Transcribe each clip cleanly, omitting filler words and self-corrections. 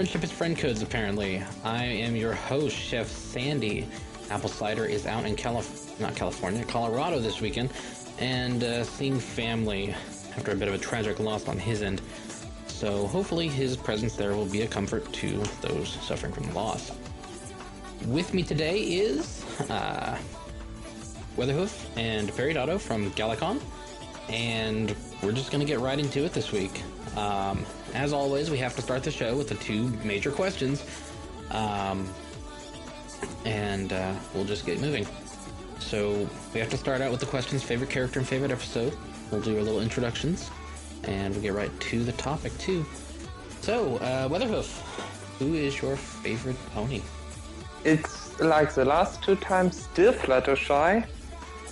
Friendship is friend codes, apparently. I am your host, Chef Sandy. Apple Cider is out in Colorado this weekend, and seeing family after a bit of a tragic loss on his end. So hopefully his presence there will be a comfort to those suffering from loss. With me today is Weatherhoof and Peridotto from Galacon, and we're just going to get right into it this week. As always, we have to start the show with the two major questions, and we'll just get moving. So we have to start out with the questions: favorite character and favorite episode. We'll do our little introductions, and we'll get right to the topic too. So, Weatherhoof, who is your favorite pony? It's like the last two times, still Fluttershy.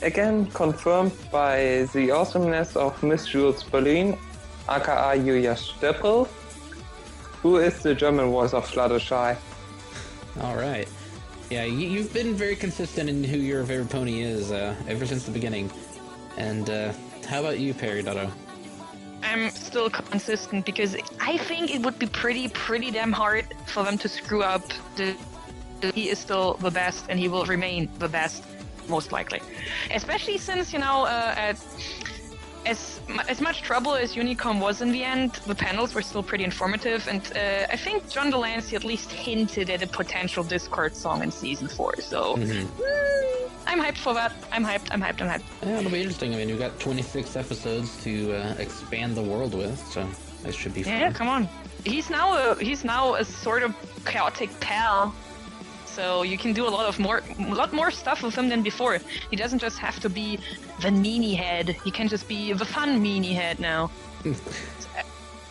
Again, confirmed by the awesomeness of Miss Jules Berlin, aka Julia Steppel, who is the German voice of Fluttershy. Alright. Yeah, you've been very consistent in who your favorite pony is ever since the beginning. And how about you, Peridotto? I'm still consistent because I think it would be pretty damn hard for them to screw up. He is still the best, and he will remain the best, most likely. Especially since, as much trouble as Unicom was in the end, the panels were still pretty informative, and I think John Delancey at least hinted at a potential Discord song in Season 4, so I'm hyped for that. I'm hyped. Yeah, it'll be interesting. I mean, we've got 26 episodes to expand the world with, so that should be fun. Yeah, come on. He's now a sort of chaotic pal. So you can do a lot more stuff with him than before. He doesn't just have to be the meanie head. He can just be the fun meanie head now.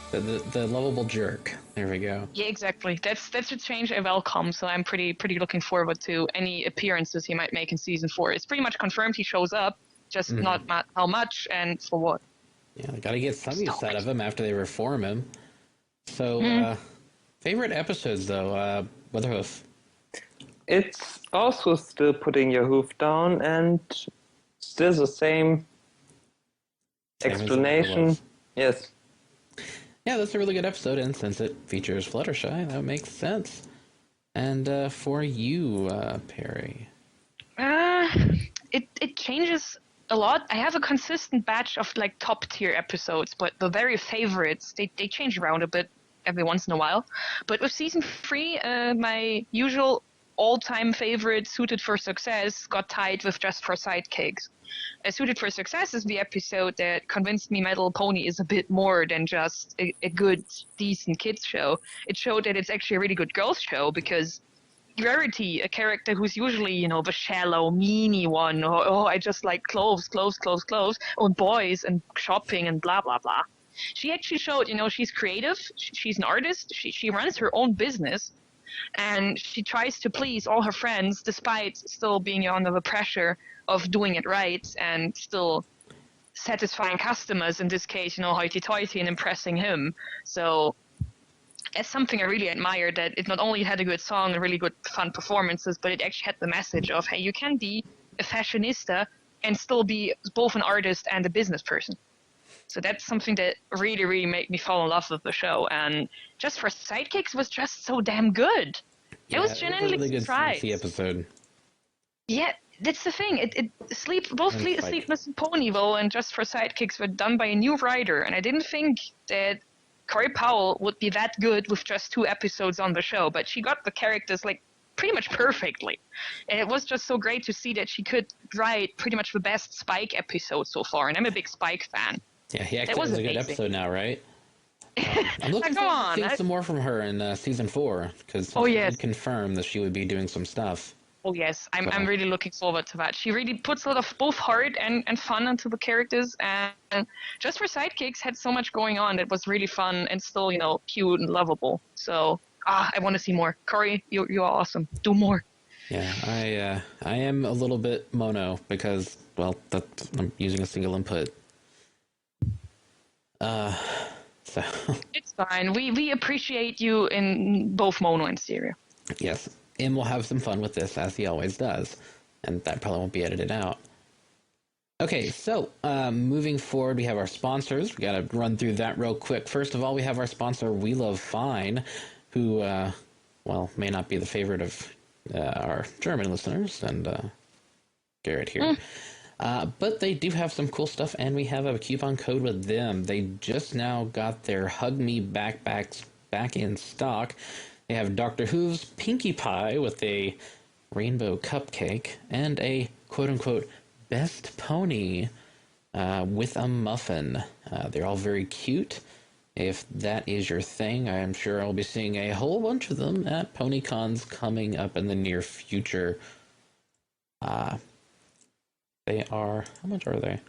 the lovable jerk. There we go. Yeah, exactly. That's a change I welcome. So I'm pretty looking forward to any appearances he might make in Season 4. It's pretty much confirmed he shows up, just not how much and for what. Yeah, they got to get some use out of him after they reform him. So, favorite episodes though, Weatherhoof. It's also still putting your hoof down and still the same explanation. Yes. Yeah, that's a really good episode, and since it features Fluttershy, that makes sense. And for you, Perry? It changes a lot. I have a consistent batch of like top tier episodes, but the very favorites, they change around a bit every once in a while. But with Season 3, my usual all-time favorite, Suited for Success, got tied with Just for Sidekicks. Suited for Success is the episode that convinced me My Little Pony is a bit more than just a good, decent kids show. It showed that it's actually a really good girls show because Rarity, a character who's usually, the shallow, meanie one, or I just like clothes, and boys and shopping and blah, blah, blah. She actually showed, she's creative, she's an artist, she runs her own business, and she tries to please all her friends despite still being under the pressure of doing it right and still satisfying customers, in this case, hoity-toity and impressing him. So that's something I really admired, that it not only had a good song and really good fun performances, but it actually had the message of, hey, you can be a fashionista and still be both an artist and a business person. So that's something that really, really made me fall in love with the show. And Just for Sidekicks was just so damn good. Yeah, I was genuinely really surprised. Good episode. Yeah, that's the thing. Both Sleepless in Ponyville and Just for Sidekicks were done by a new writer, and I didn't think that Corey Powell would be that good with just 2 episodes on the show, but she got the characters like pretty much perfectly. And it was just so great to see that she could write pretty much the best Spike episode so far, and I'm a big Spike fan. Yeah, he actually has a good episode now, right? I'm looking forward to seeing some more from her in Season 4, because she confirmed that she would be doing some stuff. Oh yes, I'm really looking forward to that. She really puts a lot of both heart and fun into the characters, and Just for Sidekicks had so much going on that was really fun and still, cute and lovable. So, I want to see more. Corey, you are awesome. Do more. Yeah, I am a little bit mono because, well, I'm using a single input. So it's fine. We appreciate you in both mono and stereo. Yes, and we'll have some fun with this as he always does, and that probably won't be edited out. Okay, so moving forward, we have our sponsors. We got to run through that real quick. First of all, we have our sponsor, We Love Fine. who, may not be the favorite of our German listeners, and Gerjet here. But they do have some cool stuff, and we have a coupon code with them. They just now got their Hug Me backpacks back in stock. They have Dr. Who's Pinkie Pie with a rainbow cupcake and a quote-unquote best pony with a muffin. They're all very cute. If that is your thing, I am sure I'll be seeing a whole bunch of them at PonyCons coming up in the near future. They are... How much are they?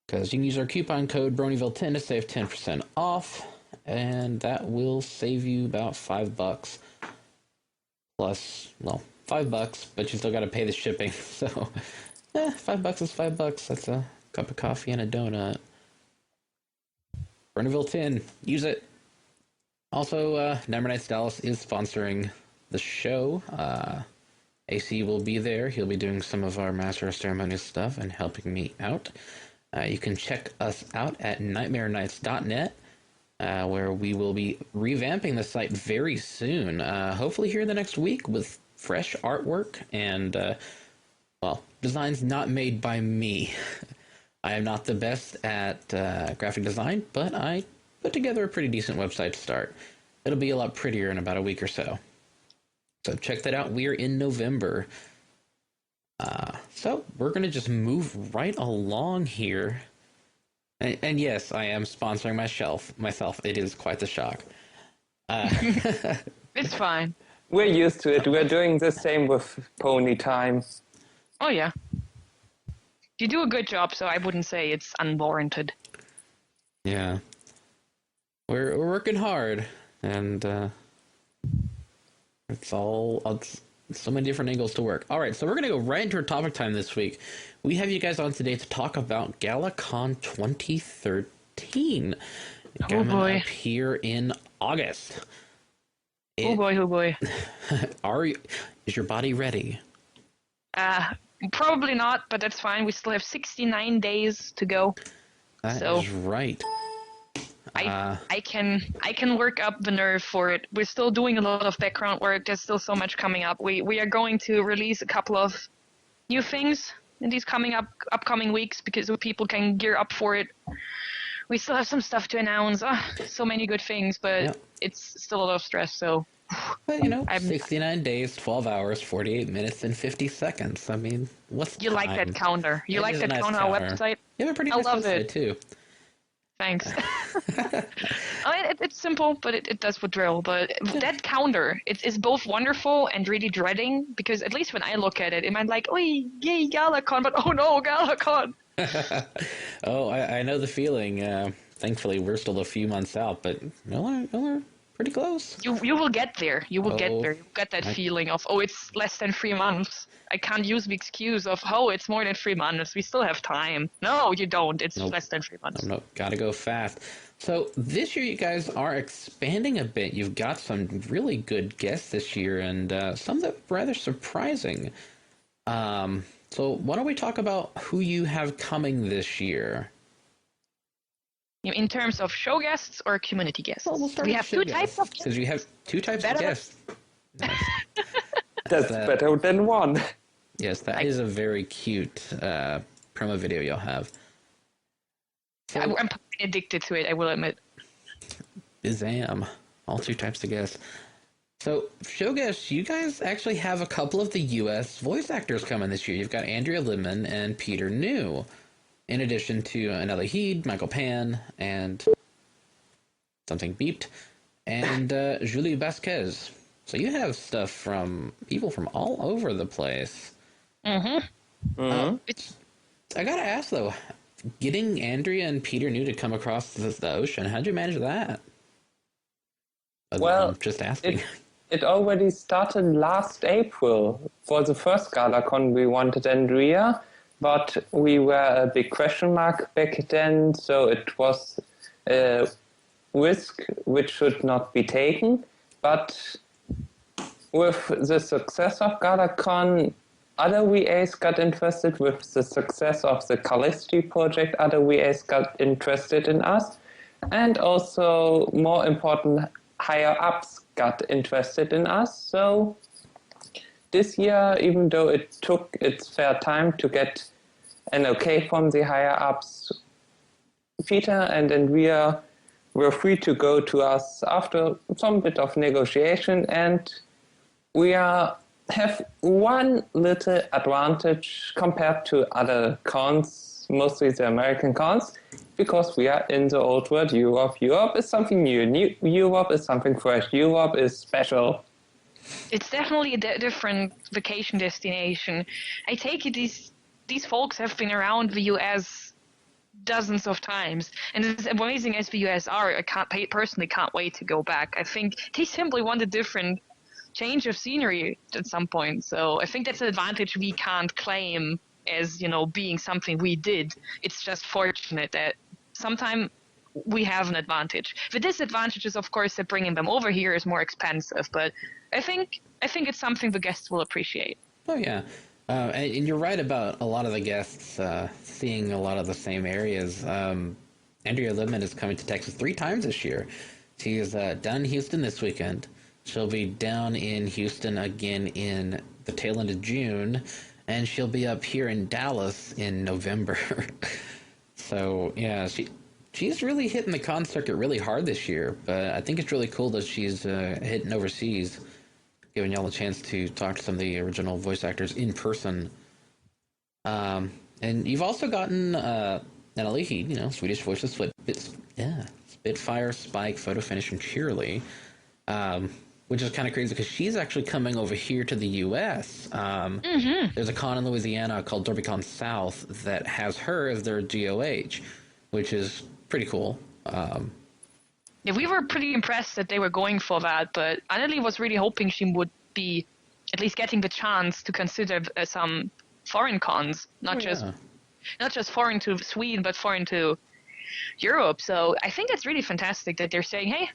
Because you can use our coupon code Bronyville10 to save 10% off, and that will save you about $5 plus, well, $5, but you still got to pay the shipping. So, $5 is $5. That's a cup of coffee and a donut. Bronyville 10, use it. Also, Number Nights Dallas is sponsoring the show. AC will be there. He'll be doing some of our Master of Ceremonies stuff and helping me out. You can check us out at nightmarenights.net, where we will be revamping the site very soon. Hopefully here in the next week with fresh artwork and, designs not made by me. I am not the best at graphic design, but I put together a pretty decent website to start. It'll be a lot prettier in about a week or so. So check that out. We are in November. So we're going to just move right along here. And yes, I am sponsoring myself. It is quite the shock. It's fine. We're used to it. We're doing the same with Pony Time. Oh, yeah. You do a good job, so I wouldn't say it's unwarranted. Yeah. We're working hard, and it's so many different angles to work. All right, so we're going to go right into our topic time this week. We have you guys on today to talk about Galacon 2013. Coming up here in August. Oh boy. Is your body ready? Probably not, but that's fine. We still have 69 days to go. That is right. I can work up the nerve for it. We're still doing a lot of background work. There's still so much coming up. We are going to release a couple of new things in these upcoming weeks because people can gear up for it. We still have some stuff to announce. So many good things, but it's still a lot of stress. So, but 69 days, 12 hours, 48 minutes, and 50 seconds. I mean, what's you time? Like that counter? You like that counter on our website? You have a pretty nice website too. Thanks. It's simple, but it does what drill. But that counter, it's both wonderful and really dreading, because at least when I look at it, it might like, oh, yay, Galacon, but oh no, Galacon. Oh, I know the feeling. Thankfully, we're still a few months out, but we're pretty close. You will get there. You will get there. You get that feeling of, it's less than 3 months. I can't use the excuse of, it's more than 3 months. We still have time. No, you don't. It's less than 3 months. No, gotta go fast. So this year you guys are expanding a bit. You've got some really good guests this year, and some that are rather surprising. So why don't we talk about who you have coming this year? In terms of show guests or community guests? Well, we'll start we with have show two guests, types of because you have two types of guests. Nice. That's better than one. Yes, that is a very cute promo video you'll have. So, I'm addicted to it, I will admit. Bizam. All two types of guests. So, show guests, you guys actually have a couple of the U.S. voice actors coming this year. You've got Andrea Lidman and Peter New, in addition to Anella Heed, Michael Pan, and something beeped, and Julie Vasquez. So you have stuff from people from all over the place. I gotta ask, though, getting Andrea and Peter New to come across the ocean, how'd you manage that? Well, just asking. It already started last April. For the first Galacon, we wanted Andrea, but we were a big question mark back then, so it was a risk which should not be taken. But with the success of Galacon, other VAs got interested. With the success of the Celestia project, other VAs got interested in us. And also, more important, higher-ups got interested in us. So this year, even though it took its fair time to get an okay from the higher-ups, Peter and Envia were free to go to us after some bit of negotiation, and we have one little advantage compared to other cons, mostly the American cons, because we are in the old world Europe. Europe is something new. Europe is something fresh. Europe is special. It's definitely a different vacation destination. I take it these folks have been around the US dozens of times, and as amazing as the US are, I personally can't wait to go back. I think they simply want a different change of scenery at some point. So I think that's an advantage we can't claim as, being something we did. It's just fortunate that sometime we have an advantage. The disadvantage is, of course, that bringing them over here is more expensive, but I think it's something the guests will appreciate. Oh, yeah. And you're right about a lot of the guests seeing a lot of the same areas. Andrea Libman is coming to Texas 3 times this year. She's down in Houston this weekend. She'll be down in Houston again in the tail end of June, and she'll be up here in Dallas in November. So, yeah, she's really hitting the con circuit really hard this year, but I think it's really cool that she's hitting overseas, giving y'all a chance to talk to some of the original voice actors in person. And you've also gotten Natalie Heed, Swedish voice of Spitfire, Spike, Photo Finish, and Cheerly, which is kind of crazy because she's actually coming over here to the U.S. There's a con in Louisiana called DerbyCon South that has her as their GOH, which is pretty cool. Yeah, we were pretty impressed that they were going for that, but Annelie was really hoping she would be at least getting the chance to consider some foreign cons, not just foreign to Sweden, but foreign to Europe. So I think that's really fantastic that they're saying, hey,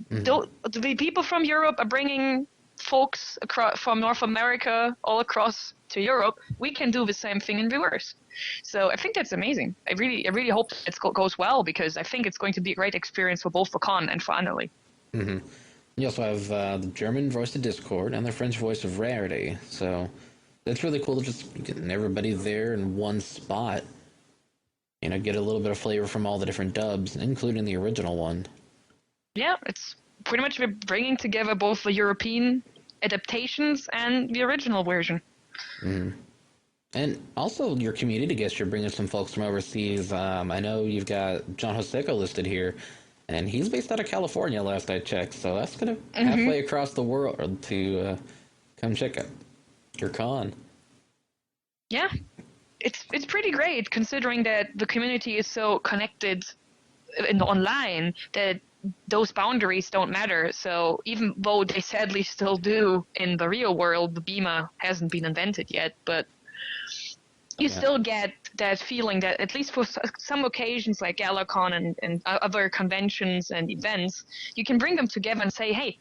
the people from Europe are bringing folks from North America all across to Europe. We can do the same thing in reverse. So I think that's amazing. I really hope it goes well, because I think it's going to be a great experience for both the con and for Annelie. Mm-hmm. You also have the German voice of Discord and the French voice of Rarity. So that's really cool to just get everybody there in one spot. Get a little bit of flavor from all the different dubs, including the original one. Yeah, it's pretty much bringing together both the European adaptations and the original version. Mm-hmm. And also your community guests, you're bringing some folks from overseas. I know you've got John Joseco listed here, and he's based out of California last I checked, so that's kind of halfway across the world to come check out your con. Yeah, it's pretty great considering that the community is so connected online that those boundaries don't matter. So even though they sadly still do in the real world, the Beamer hasn't been invented yet, but you still get that feeling that at least for some occasions like Galacon and other conventions and events, you can bring them together and say, hey,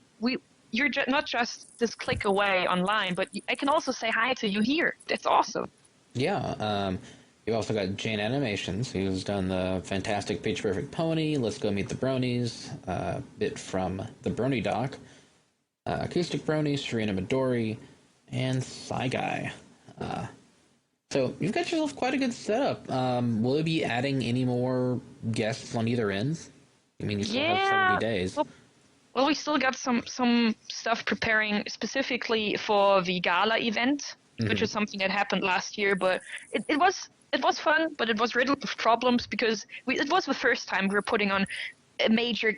you're not just this click away online, but I can also say hi to you here. That's awesome. Yeah. You've also got Jane Animations, who's done the fantastic Page Perfect Pony, Let's Go Meet the Bronies, bit from the Brony doc, Acoustic Brony, Serena Midori, and Psy Guy. So you've got yourself quite a good setup. Will you be adding any more guests on either end? I mean, you still have 70 days. Well, we still got some stuff preparing specifically for the gala event, which is something that happened last year. But it was fun, but it was riddled with problems because it was the first time we were putting on a major,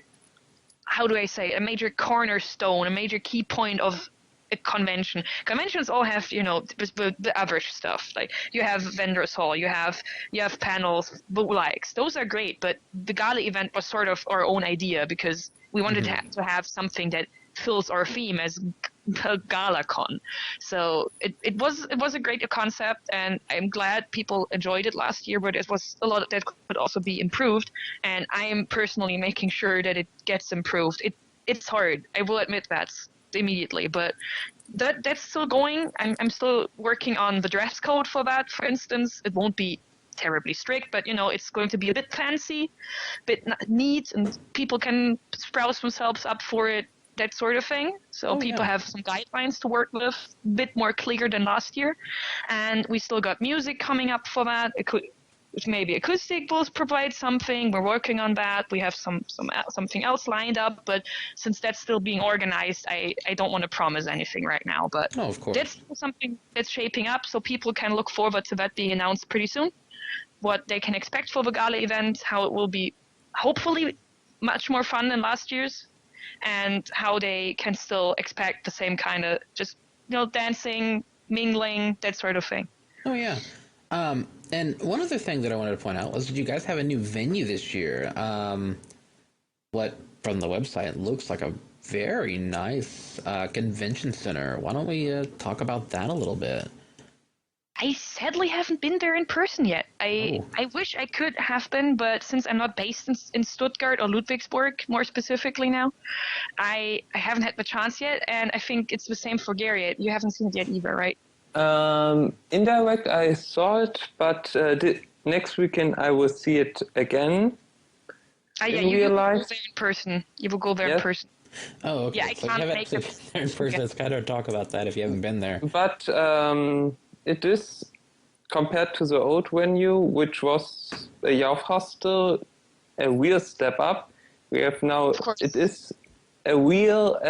a major cornerstone, a major key point of a convention. Conventions all have, the average stuff. Like you have vendors hall, you have panels, likes. Those are great, but the gala event was sort of our own idea because we wanted to have something that fills our theme as Galacon. So it was a great concept, and I'm glad people enjoyed it last year, but it was a lot that could also be improved, and I am personally making sure that it gets improved. It's hard, I will admit that immediately, but that's still going. I'm still working on the dress code for that, for instance. It won't be terribly strict, but it's going to be a bit fancy, a bit neat, and people can sprouse themselves up for it that sort of thing. So people have some guidelines to work with, a bit more clear than last year. And we still got music coming up for that. It could, maybe acoustic will provide something. We're working on that. We have something else lined up, but since that's still being organized, I don't want to promise anything right now. But of course. That's something that's shaping up, so people can look forward to that being announced pretty soon. What they can expect for the gala event, how it will be hopefully much more fun than last year's, and how they can still expect the same kind of just, dancing, mingling, that sort of thing. Oh, yeah. And one other thing that I wanted to point out was, did you guys have a new venue this year? What, from the website, looks like a very nice convention center. Why don't we talk about that a little bit? I sadly haven't been there in person yet. I wish I could have been, but since I'm not based in Stuttgart or Ludwigsburg, more specifically now, I haven't had the chance yet, and I think it's the same for Gerjet. You haven't seen it yet either, right? Indirect, I saw it, but next weekend I will see it again. You will go there in person. You will go there in person. Oh, okay. Yeah, I can't make it in person. Let's kind of talk about that if you haven't been there. But it is, compared to the old venue, which was a youth hostel, a real step up. We have now, it is a real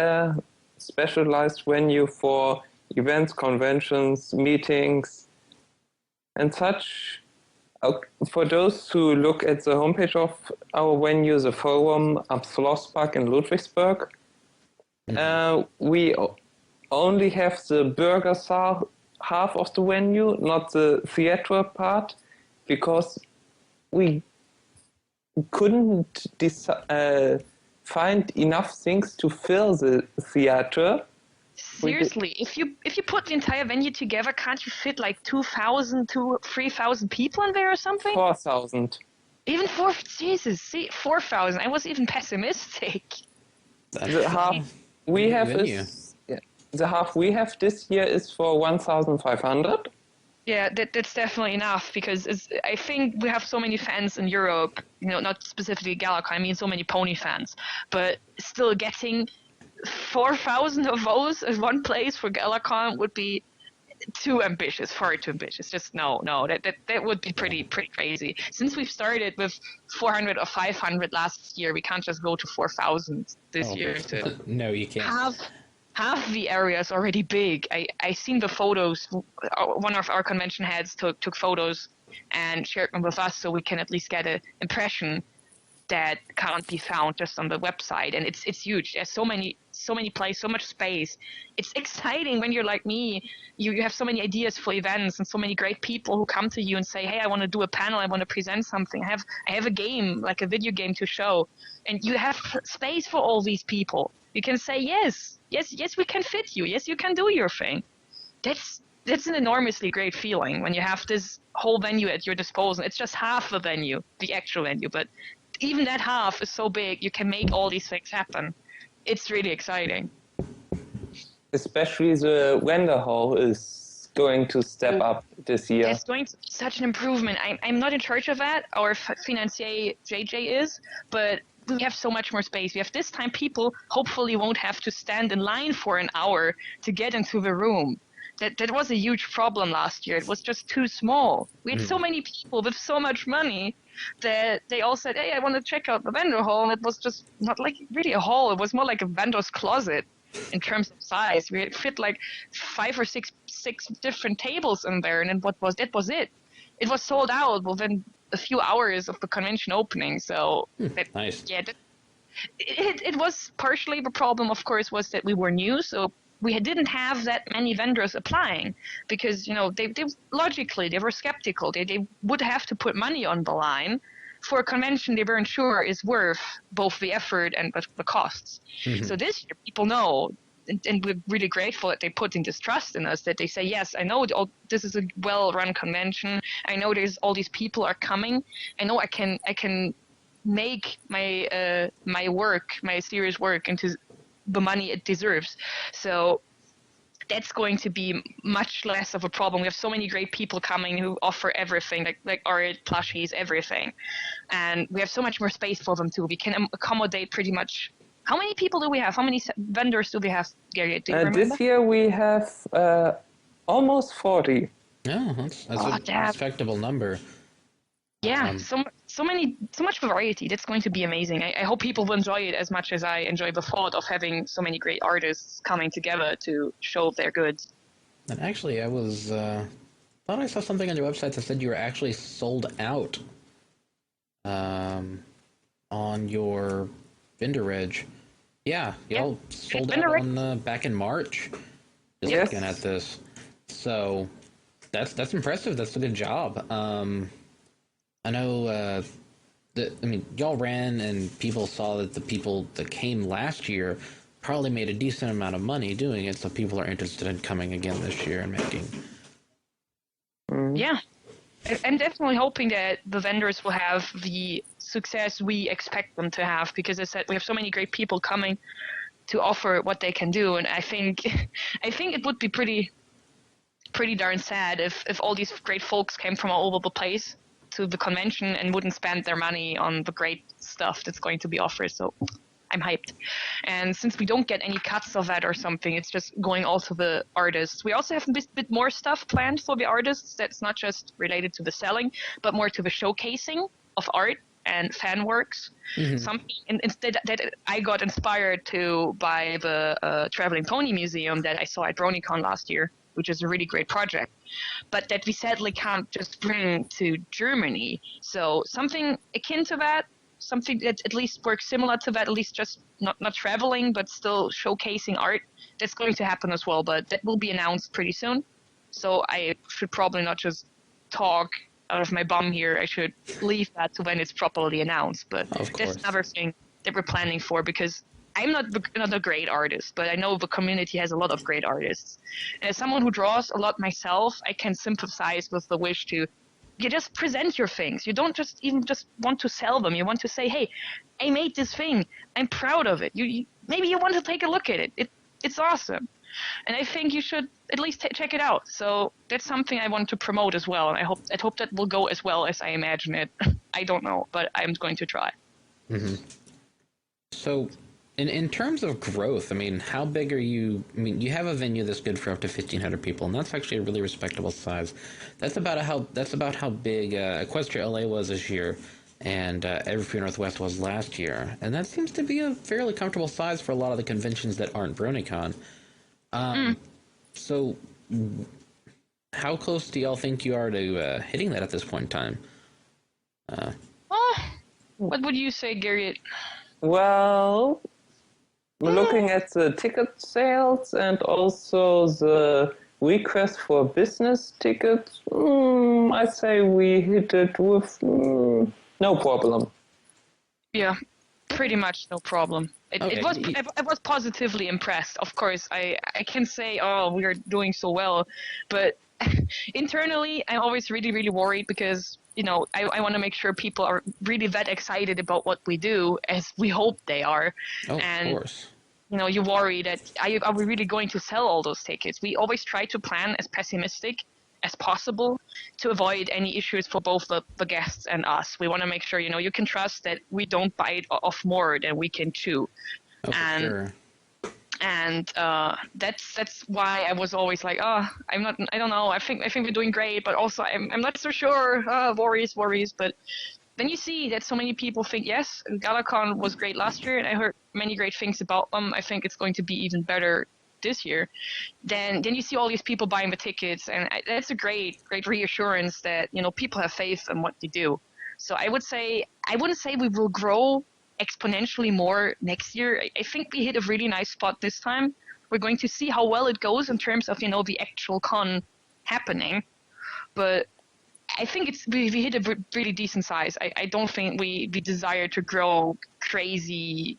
specialized venue for events, conventions, meetings, and such. For those who look at the homepage of our venue, the forum am Schlosspark in Ludwigsburg, we only have the burger half of the venue, not the theater part, because we couldn't find enough things to fill the theater. Seriously, if you put the entire venue together, can't you fit like 2,000 to 3,000 people in there or something? 4,000. Even Jesus, see, 4,000. I was even pessimistic. The half we have the half we have this year is for 1,500. Yeah, that's definitely enough, because I think we have so many fans in Europe, not specifically Galacon, I mean so many pony fans, but still getting 4,000 of those in one place for Galacon would be too ambitious, far too ambitious. Just no, that would be pretty crazy. Since we've started with 400 or 500 last year, we can't just go to 4,000 this year. No, you can't. Half the area is already big. I seen the photos. One of our convention heads took photos and shared them with us, so we can at least get an impression that can't be found just on the website. And it's huge. There's so many places, so much space. It's exciting when you're like me. You have so many ideas for events and so many great people who come to you and say, hey, I want to do a panel, I want to present something, I have a game, like a video game to show, and you have space for all these people. You can say yes, we can fit you, yes, you can do your thing. That's an enormously great feeling when you have this whole venue at your disposal. It's just half the venue, the actual venue, but even that half is so big, you can make all these things happen. It's really exciting. Especially the vendor hall is going to step up this year. It's going to be such an improvement. I'm not in charge of that. Our financier, JJ, is, but we have so much more space. We have this time people hopefully won't have to stand in line for an hour to get into the room. That was a huge problem last year. It was just too small. We had so many people with so much money that they all said, hey, I want to check out the vendor hall. And it was just not like really a hall. It was more like a vendor's closet in terms of size. We had fit like 5 or 6 different tables in there. And then that was it. It was sold out within a few hours of the convention opening. So nice. Yeah, it was partially the problem, of course, was that we were new. So we didn't have that many vendors applying because, they logically, they were skeptical. They would have to put money on the line for a convention they weren't sure is worth both the effort and the costs. Mm-hmm. So this year, people know, and we're really grateful that they put in this trust in us, that they say, yes, I know this is a well-run convention. I know there's all these people are coming. I know I can make my work, my serious work, into the money it deserves. So that's going to be much less of a problem. We have so many great people coming who offer everything, like art, plushies, everything. And we have so much more space for them too. We can accommodate pretty much How many people do we have? How many vendors do we have, Gerjet? Do you remember? This year we have almost 40. No, that's a respectable number. Yeah, so much variety. That's going to be amazing. I hope people will enjoy it as much as I enjoy the thought of having so many great artists coming together to show their goods. And actually, I was thought I saw something on your website that said you were actually sold out on your vendor reg. Yeah, y'all sold out on back in March. Just looking at this, so that's impressive. That's a good job. I know y'all ran and people saw that the people that came last year probably made a decent amount of money doing it, so people are interested in coming again this year and making. Yeah, I'm definitely hoping that the vendors will have the success we expect them to have, because as I said, we have so many great people coming to offer what they can do, and I think it would be pretty darn sad if all these great folks came from all over the place to the convention and wouldn't spend their money on the great stuff that's going to be offered. So I'm hyped. And since we don't get any cuts of that or something, it's just going all to the artists. We also have a bit more stuff planned for the artists that's not just related to the selling, but more to the showcasing of art and fan works. Something instead that I got inspired to by the Traveling Pony Museum that I saw at BronyCon last year, which is a really great project, but that we sadly can't just bring to Germany. So something akin to that, something that at least works similar to that, at least just not traveling, but still showcasing art, that's going to happen as well, but that will be announced pretty soon. So I should probably not just talk out of my bum here. I should leave that to when it's properly announced, but that's another thing that we're planning for, because I'm not a great artist, but I know the community has a lot of great artists. And as someone who draws a lot myself, I can sympathize with the wish to just present your things. You don't just want to sell them. You want to say, hey, I made this thing. I'm proud of it. Maybe you want to take a look at it. It's awesome. And I think you should at least check it out. So that's something I want to promote as well. And I hope that will go as well as I imagine it. I don't know, but I'm going to try. Mm-hmm. So in terms of growth, I mean, how big are you? I mean, you have a venue that's good for up to 1,500 people, and that's actually a really respectable size. That's about how big Equestria LA was this year, and Everfree Northwest was last year, and that seems to be a fairly comfortable size for a lot of the conventions that aren't BronyCon. So, how close do y'all think you are to hitting that at this point in time? What would you say, Gerjet? Well, looking at the ticket sales and also the request for business tickets, I say we hit it with no problem. Yeah, pretty much no problem. I was positively impressed. Of course, I can say, oh, we are doing so well, but internally, I'm always really, really worried because, I want to make sure people are really that excited about what we do as we hope they are. Oh, and, of course. You worry that, are we really going to sell all those tickets? We always try to plan as pessimistic as possible to avoid any issues for both the guests and us. We want to make sure, you can trust that we don't bite off more than we can chew. Oh, for sure. And that's why I was always like, I don't know. I think we're doing great, but also I'm not so sure. Worries. But then you see that so many people think, yes, Galacon was great last year, and I heard many great things about them. I think it's going to be even better this year. Then you see all these people buying the tickets, and that's a great reassurance that people have faith in what they do. So I wouldn't say we will grow exponentially more next year. I think we hit a really nice spot this time. We're going to see how well it goes in terms of the actual con happening, but I think we hit a really decent size. I don't think we desire to grow crazily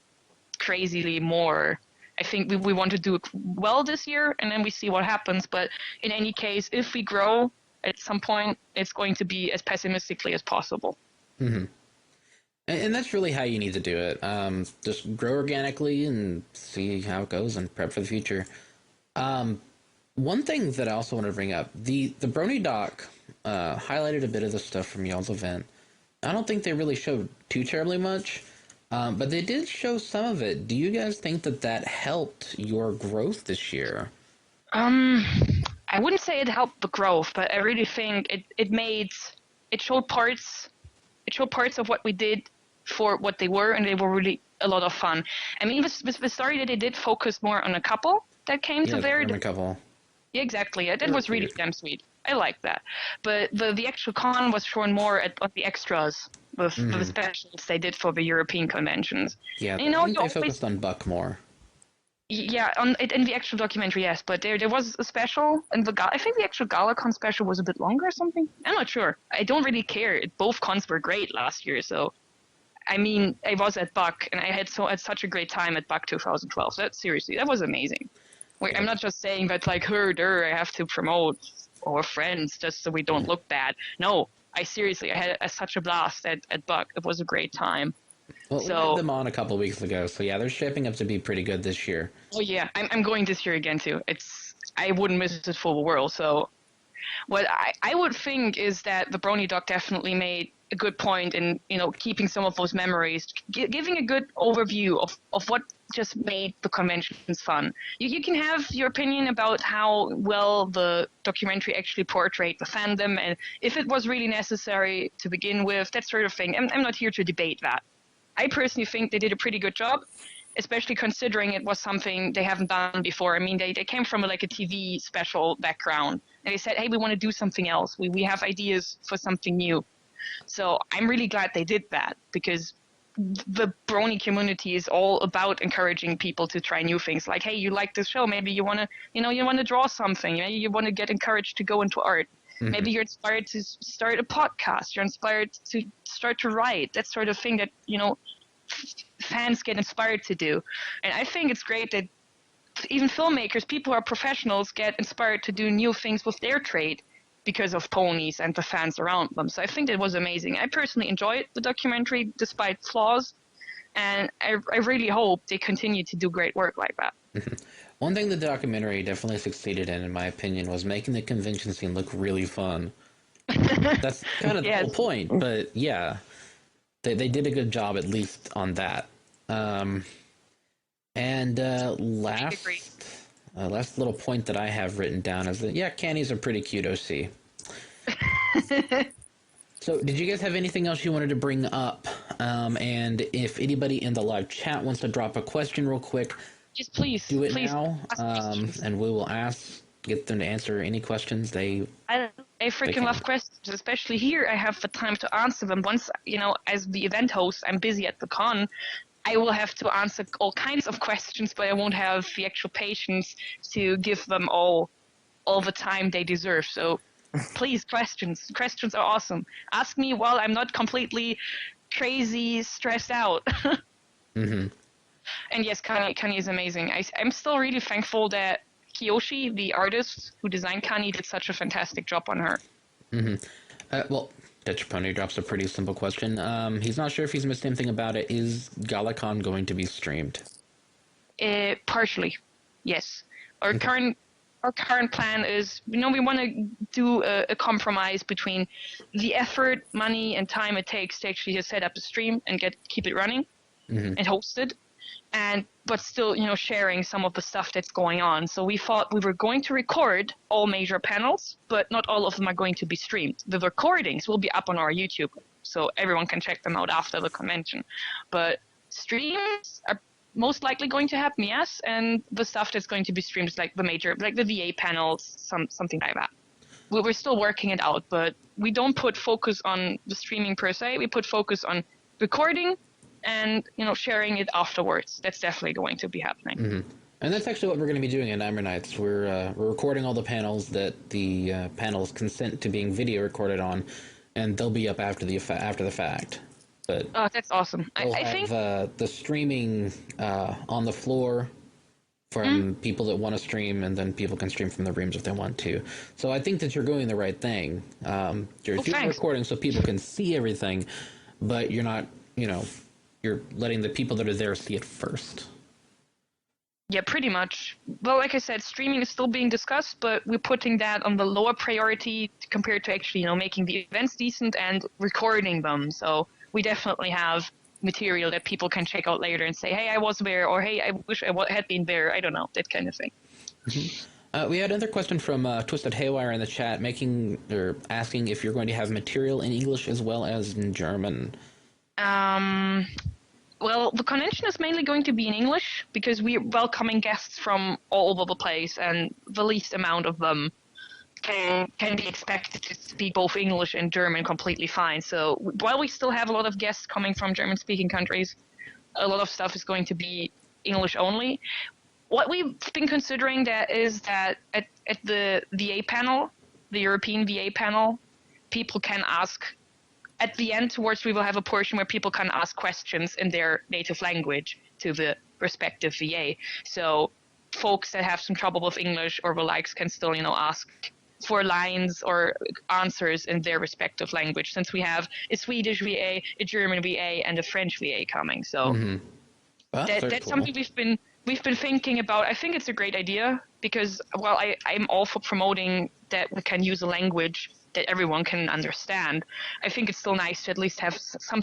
more. I think we want to do it well this year, and then we see what happens. But in any case, if we grow at some point, it's going to be as pessimistically as possible. Mm-hmm. And that's really how you need to do it. Just grow organically and see how it goes and prep for the future. One thing that I also want to bring up, the Brony doc highlighted a bit of the stuff from y'all's event. I don't think they really showed too terribly much, But they did show some of it. Do you guys think that helped your growth this year? I wouldn't say it helped the growth, but I really think it showed parts of what we did for what they were, and they were really a lot of fun. I mean, with the story that they did focus more on a couple that came to there. A couple. Yeah, exactly. That was really damn sweet. I like that. But the actual con was shown more at the extras with the specials they did for the European conventions. Yeah, you know, they focused on Buck more. Yeah, in the actual documentary, yes, but there was a special, and I think the actual Galacon special was a bit longer or something. I'm not sure. I don't really care. Both cons were great last year, so I mean, I was at Buck, and I had such a great time at Buck 2012. So that was amazing. Yeah. I'm not just saying that like I have to promote our friends just so we don't look bad. No, I had such a blast at Buck. It was a great time. Well, we had them on a couple weeks ago, so yeah, they're shaping up to be pretty good this year. Oh yeah, I'm going this year again too. I wouldn't miss it for the world. So what I would think is that the Brony doc definitely made a good point in, you know, keeping some of those memories, giving a good overview of what just made the conventions fun. You can have your opinion about how well the documentary actually portrayed the fandom and if it was really necessary to begin with, that sort of thing. I'm not here to debate that. I personally think they did a pretty good job, especially considering it was something they haven't done before. I mean, they came from a TV special background, and they said, hey, we want to do something else. We have ideas for something new. So I'm really glad they did that, because the Brony community is all about encouraging people to try new things. Like, hey, you like this show, maybe you want to draw something. Maybe you want to get encouraged to go into art. Mm-hmm. Maybe you're inspired to start a podcast. You're inspired to start to write. That sort of thing that, you know, fans get inspired to do. And I think it's great that even filmmakers, people who are professionals, get inspired to do new things with their trade because of ponies and the fans around them. So I think it was amazing. I personally enjoyed the documentary despite flaws, and I really hope they continue to do great work like that. Mm-hmm. One thing the documentary definitely succeeded in my opinion, was making the convention scene look really fun. That's kind of the whole point, but yeah, they did a good job at least on that. Last little point that I have written down is that, yeah, Canny's a pretty cute OC. So, did you guys have anything else you wanted to bring up? And if anybody in the live chat wants to drop a question real quick, just please do it please now, and we will get them to answer any questions I freaking love questions, especially here. I have the time to answer them. Once, you know, as the event host, I'm busy at the con. I will have to answer all kinds of questions, but I won't have the actual patience to give them all the time they deserve. So please, questions. Questions are awesome. Ask me while I'm not completely crazy, stressed out. Mm-hmm. And yes, Kanye is amazing. I'm still really thankful that Kiyoshi, the artist who designed Kanye, did such a fantastic job on her. Mm-hmm. Well, Dutch Pony drops a pretty simple question. He's not sure if he's missed anything about it. Is Galacon going to be streamed? Partially, yes. Our current plan is, you know, we want to do a compromise between the effort, money, and time it takes to actually just set up a stream and keep it running and host it, but still, you know, sharing some of the stuff that's going on. So we thought we were going to record all major panels, but not all of them are going to be streamed. The recordings will be up on our YouTube, so everyone can check them out after the convention. But streams are most likely going to happen, yes, and the stuff that's going to be streamed is like the VA panels, something like that. We're still working it out, but we don't put focus on the streaming per se. We put focus on recording and, you know, sharing it afterwards. That's definitely going to be happening. Mm-hmm. And that's actually what we're going to be doing at Nightmare Nights. We're recording all the panels that the panels consent to being video recorded on, and they'll be up after the fact. But that's awesome. I think the streaming on the floor from people that want to stream, and then people can stream from their rooms if they want to. So I think that you're doing the right thing. You're recording so people can see everything, but you're not, you know, you're letting the people that are there see it first. Yeah, pretty much. Well, like I said, streaming is still being discussed, but we're putting that on the lower priority compared to actually, you know, making the events decent and recording them. So we definitely have material that people can check out later and say, hey, I was there, or hey, I wish had been there. I don't know, that kind of thing. We had another question from Twisted Haywire in the chat, asking if you're going to have material in English as well as in German. Well, the convention is mainly going to be in English because we're welcoming guests from all over the place, and the least amount of them can be expected to speak both English and German completely fine. So while we still have a lot of guests coming from German-speaking countries, a lot of stuff is going to be English only. What we've been considering is that at the VA panel, the European VA panel, people can ask. At the end, we will have a portion where people can ask questions in their native language to the respective VA. So folks that have some trouble with English or the likes can still, ask for lines or answers in their respective language, since we have a Swedish VA, a German VA, and a French VA coming. So that's cool. Something we've been thinking about. I think it's a great idea because, well, I'm all for promoting that we can use a language that everyone can understand. I think it's still nice to at least have some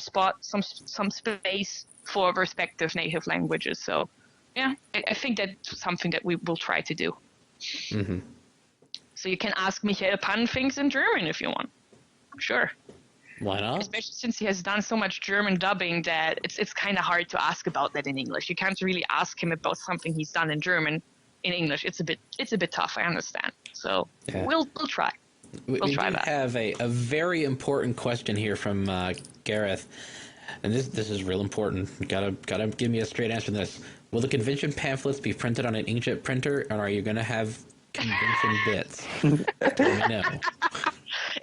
space for respective native languages. So, yeah, I think that's something that we will try to do. Mm-hmm. So you can ask Michael Pan things in German if you want. Sure. Why not? Especially since he has done so much German dubbing that it's kind of hard to ask about that in English. You can't really ask him about something he's done in German in English. It's a bit tough. I understand. So yeah. We'll try. We have a very important question here from Gareth, and this is real important. Gotta give me a straight answer to this. Will the convention pamphlets be printed on an inkjet printer, or are you gonna have convention bits? Let me know.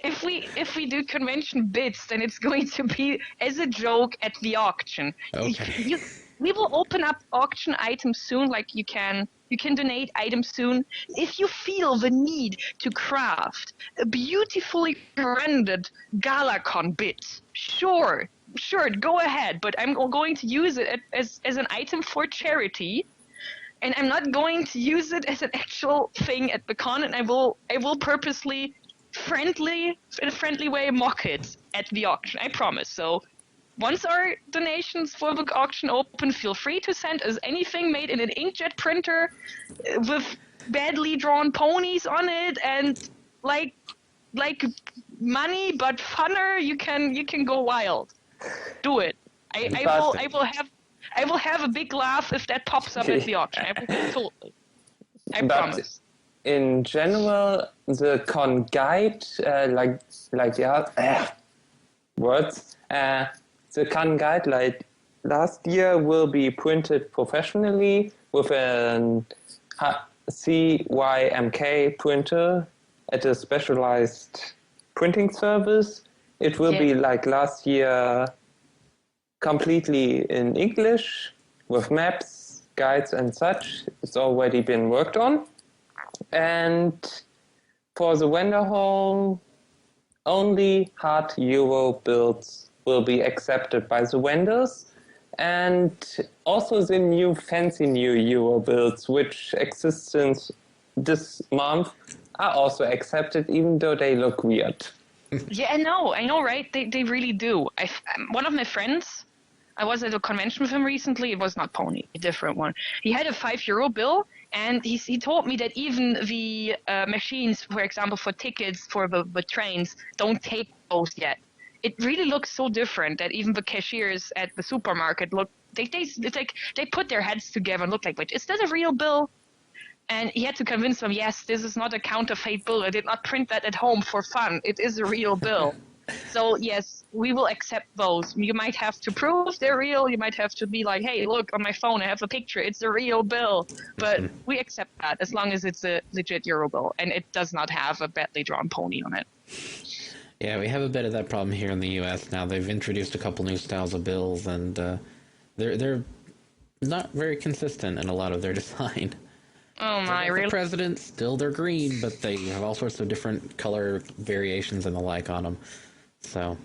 If we do convention bits, then it's going to be as a joke at the auction. Okay. We will open up auction items soon. Like you can donate items soon. If you feel the need to craft a beautifully rendered Galacon bit, sure, go ahead. But I'm going to use it as an item for charity, and I'm not going to use it as an actual thing at the con. And I will purposely, in a friendly way, mock it at the auction. I promise. So. Once our donations for the auction open, feel free to send us anything made in an inkjet printer with badly drawn ponies on it and like money but funner. You can go wild. Do it. I will have a big laugh if that pops up at the auction. Totally. I promise. In general, the con guide, words. The CAN guide, like last year, will be printed professionally with a CYMK printer at a specialized printing service. It will be like last year, completely in English with maps, guides, and such. It's already been worked on. And for the vendor hall, only hard Euro builds will be accepted by the vendors, and also the fancy new Euro builds, which exist since this month, are also accepted, even though they look weird. Yeah, I know, right? They really do. One of my friends, I was at a convention with him recently. It was not Pony, a different one. He had a €5 bill, and he told me that even the machines, for example, for tickets for the trains, don't take those yet. It really looks so different that even the cashiers at the supermarket they put their heads together and look like, wait, is that a real bill? And he had to convince them, yes, this is not a counterfeit bill. I did not print that at home for fun. It is a real bill. So yes, we will accept those. You might have to prove they're real. You might have to be like, hey, look, on my phone I have a picture. It's a real bill. But we accept that as long as it's a legit Euro bill and it does not have a badly drawn pony on it. Yeah, we have a bit of that problem here in the U.S. now. They've introduced a couple new styles of bills, and they're not very consistent in a lot of their design. Oh my, really? The president, still they're green, but they have all sorts of different color variations and the like on them. So,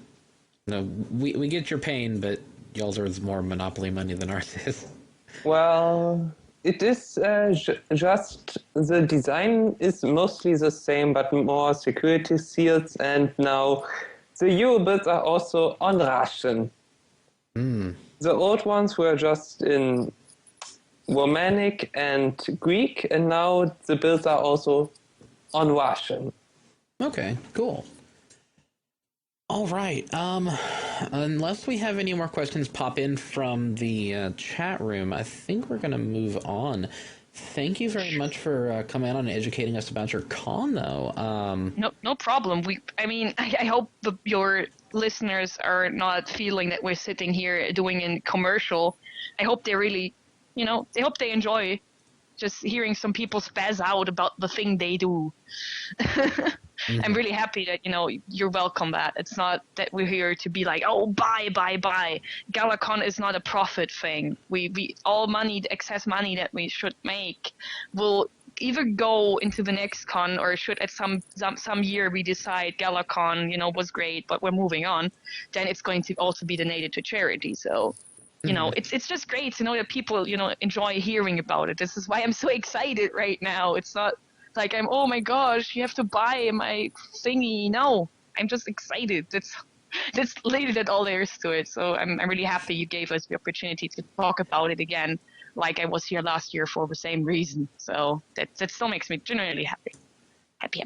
no, we get your pain, but y'all's are more monopoly money than ours is. Well, it is just the design is mostly the same, but more security seals, and now the Eurobits are also on Russian. The The old ones were just in Romanic and Greek, and now the builds are also on Russian. Okay, cool. All right. Unless we have any more questions pop in from the chat room, I think we're going to move on. Thank you very much for coming on and educating us about your con, though. No problem. I hope your listeners are not feeling that we're sitting here doing a commercial. I hope they really, they hope they enjoy just hearing some people spaz out about the thing they do. I'm really happy that, you're welcome that. It's not that we're here to be like, oh, buy. Galacon is not a profit thing. We all money, the excess money that we should make will either go into the next con, or should at some year we decide Galacon, was great, but we're moving on, then it's going to also be donated to charity. So, it's just great to know that people, enjoy hearing about it. This is why I'm so excited right now. It's not like oh my gosh, you have to buy my thingy. No, I'm just excited. That's literally all there is to it. So I'm really happy you gave us the opportunity to talk about it again, like I was here last year for the same reason. So that still makes me genuinely happy. Happy.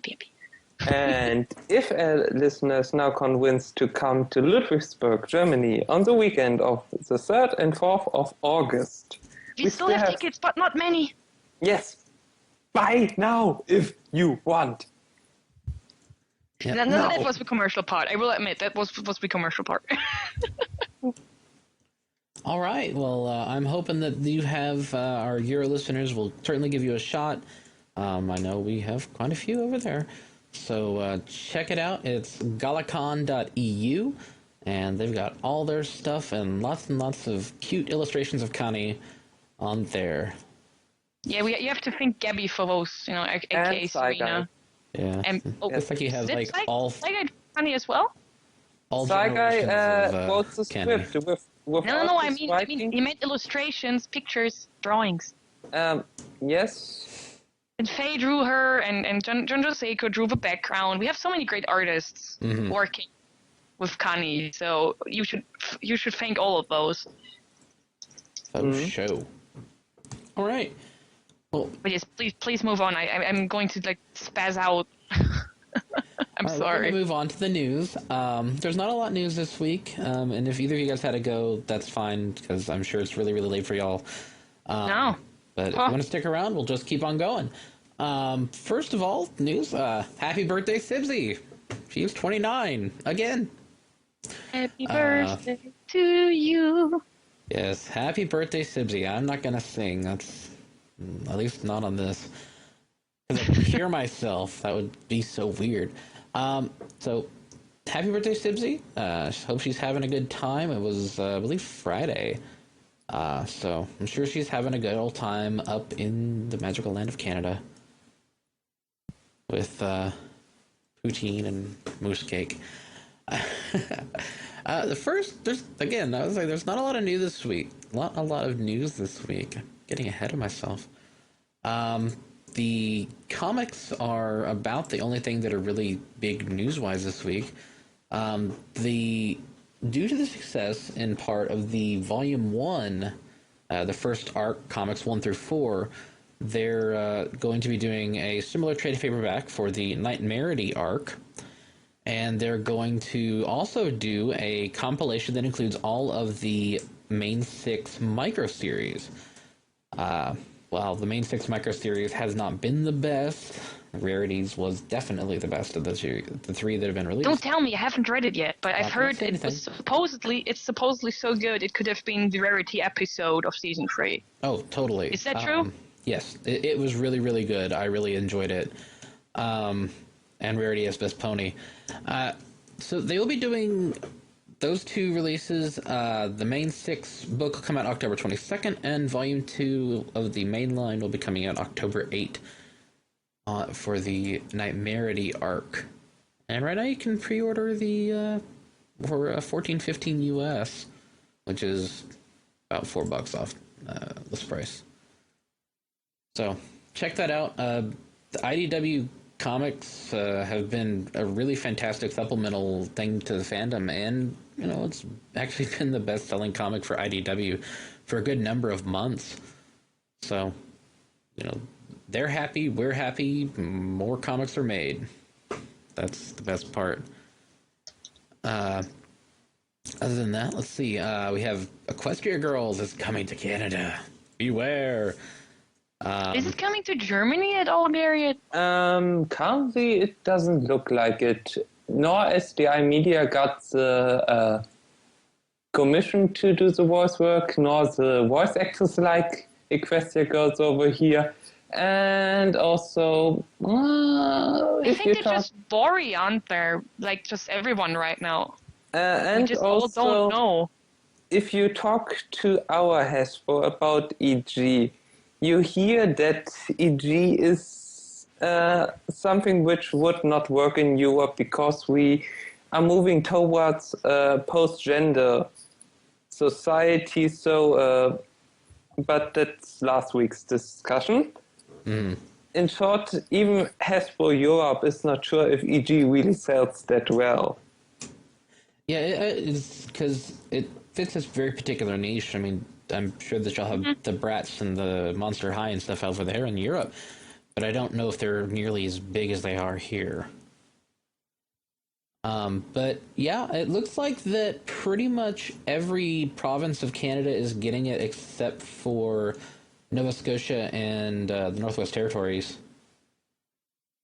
And if a listener is now convinced to come to Ludwigsburg, Germany on the weekend of the 3rd and 4th of August. We still have tickets, but not many. Yes. Buy now if you want. Yep. No, that was the commercial part. I will admit, that was the commercial part. All right. Well, I'm hoping that you have our Euro listeners will certainly give you a shot. I know we have quite a few over there. So check it out. It's galacon.eu, and they've got all their stuff and lots of cute illustrations of Connie on there. Yeah, you have to thank Gabby for those, in case, Cider. Yeah. And, it's like you have all Cider Connie as well? all Cider wrote the Kenny. script with No, I mean, he made illustrations, pictures, drawings. Yes. And Faye drew her, and John Seiko drew the background. We have so many great artists working with Connie, so you should thank all of those. Show. All right. Well, but yes, please move on. I'm going to spaz out. I'm sorry. We're going to move on to the news. There's not a lot of news this week, and if either of you guys had to go, that's fine, because I'm sure it's really, really late for y'all. No. But if you want to stick around, we'll just keep on going. First of all, news. Happy birthday, Sibsy. She's 29 again. Happy birthday to you. Yes, happy birthday, Sibsy. I'm not gonna sing. That's at least not on this. Because I can hear myself. That would be so weird. So, happy birthday, Sibsy. Hope she's having a good time. It was, I believe, Friday. So I'm sure she's having a good old time up in the magical land of Canada with poutine and moose cake. There's not a lot of news this week. Not a lot of news this week. I'm getting ahead of myself. The comics are about the only thing that are really big news-wise this week. Due to the success in part of the Volume 1, the first arc, Comics 1 through 4, they're going to be doing a similar trade paperback for the Nightmarity arc, and they're going to also do a compilation that includes all of the main 6 micro-series. While the main 6 micro-series has not been the best, Rarities was definitely the best of the 3 that have been released. Don't tell me, I haven't read it yet, but I've heard it's supposedly so good it could have been the Rarity episode of season 3. Oh, totally. Is that true? Yes, it was really, really good. I really enjoyed it. And Rarity as Best Pony. So they will be doing those 2 releases. The main 6 book will come out October 22nd, and Volume 2 of the main line will be coming out October 8th. For the Nightmarity arc. And right now you can pre-order the for $14.15 US, which is about $4 off list price. So check that out. The IDW comics have been a really fantastic supplemental thing to the fandom, and it's actually been the best-selling comic for IDW for a good number of months. So, they're happy, we're happy, more comics are made. That's the best part. Other than that, let's see. We have Equestria Girls is coming to Canada. Beware. Is it coming to Germany at all, Gerjet? Currently, it doesn't look like it. Nor SDI Media got the commission to do the voice work, nor the voice actors like Equestria Girls over here. And also, I think they're just Bori, aren't there? Like, just everyone right now. And we just also, all don't know. If you talk to our Hasbro about EG, you hear that EG is something which would not work in Europe because we are moving towards post-gender society. So, but that's last week's discussion. In short, even Hasbro Europe is not sure if EG really sells that well. Yeah, it's because it fits this very particular niche. I mean, I'm sure that y'all have the Bratz and the Monster High and stuff over there in Europe, but I don't know if they're nearly as big as they are here. But yeah, it looks like that pretty much every province of Canada is getting it except for Nova Scotia and the Northwest Territories.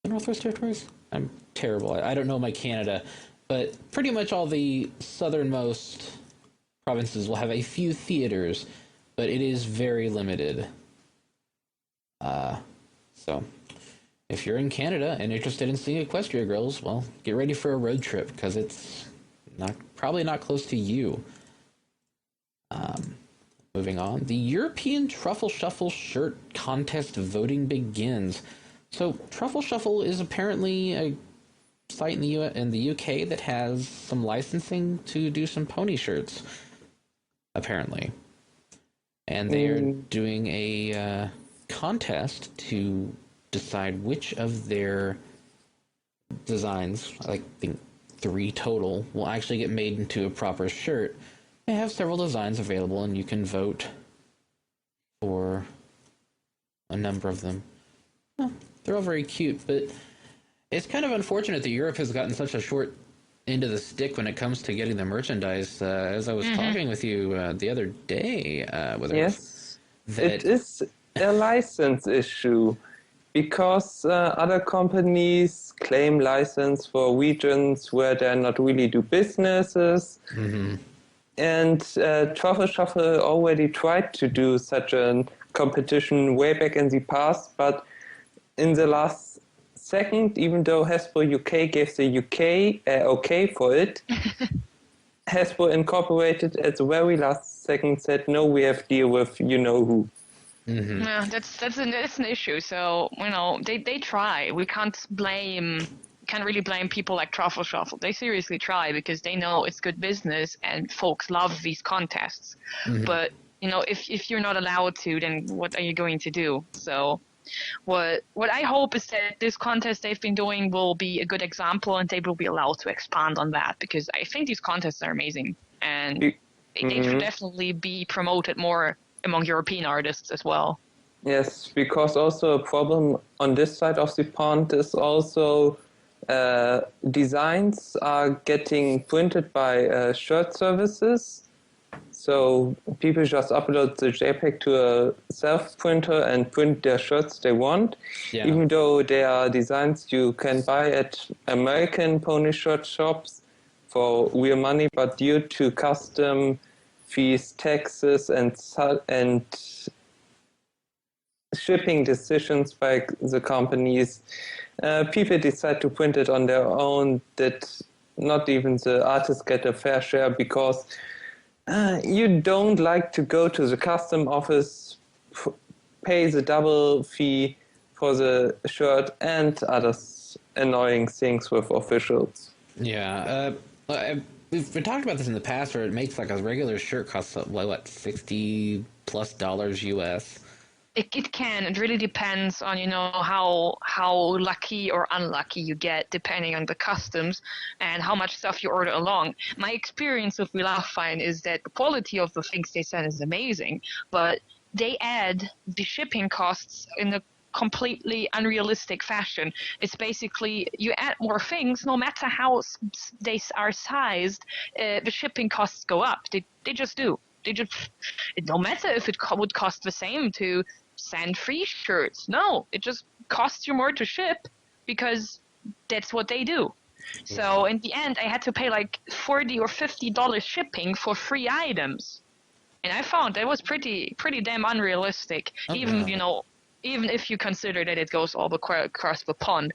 The Northwest Territories? I'm terrible. I don't know my Canada, but pretty much all the southernmost provinces will have a few theaters, but it is very limited. So, if you're in Canada and interested in seeing Equestria Girls, well, get ready for a road trip, because it's probably not close to you. Moving on, the European Truffle Shuffle shirt contest voting begins. So, Truffle Shuffle is apparently a site in the UK that has some licensing to do some pony shirts, apparently. And they are doing a contest to decide which of their designs, I think 3 total, will actually get made into a proper shirt. They have several designs available, and you can vote for a number of them. Well, they're all very cute, but it's kind of unfortunate that Europe has gotten such a short end of the stick when it comes to getting the merchandise. As I was talking with you the other day, yes, it is a license issue because other companies claim license for regions where they not really do businesses. And Truffle Shuffle already tried to do such a competition way back in the past, but in the last second, even though Hasbro UK gave the UK okay for it, Hasbro Incorporated at the very last second said, no, we have to deal with you-know-who. Yeah, that's an issue. So, they try. We can't really blame people like Truffle Shuffle. They seriously try because they know it's good business and folks love these contests. But, if you're not allowed to, then what are you going to do? So what I hope is that this contest they've been doing will be a good example and they will be allowed to expand on that, because I think these contests are amazing and they should definitely be promoted more among European artists as well. Yes, because also a problem on this side of the pond is also designs are getting printed by shirt services. So people just upload the JPEG to a self-printer and print their shirts they want. Yeah. Even though they are designs you can buy at American pony shirt shops for real money, but due to custom fees, taxes, and shipping decisions by the companies, people decide to print it on their own, that not even the artists get a fair share, because you don't like to go to the custom office, pay the double fee for the shirt and other annoying things with officials. Yeah, we've talked about this in the past, where it makes like a regular shirt costs what $60+ US. It can. It really depends on, how lucky or unlucky you get, depending on the customs and how much stuff you order along. My experience with We Laugh Fine is that the quality of the things they send is amazing, but they add the shipping costs in a completely unrealistic fashion. It's basically you add more things, no matter how they are sized, the shipping costs go up. They just do. No matter if it would cost the same to send free shirts. No, it just costs you more to ship because that's what they do. So in the end, I had to pay like $40 or $50 shipping for free items, and I found that was pretty damn unrealistic. Even even if you consider that it goes all across the pond.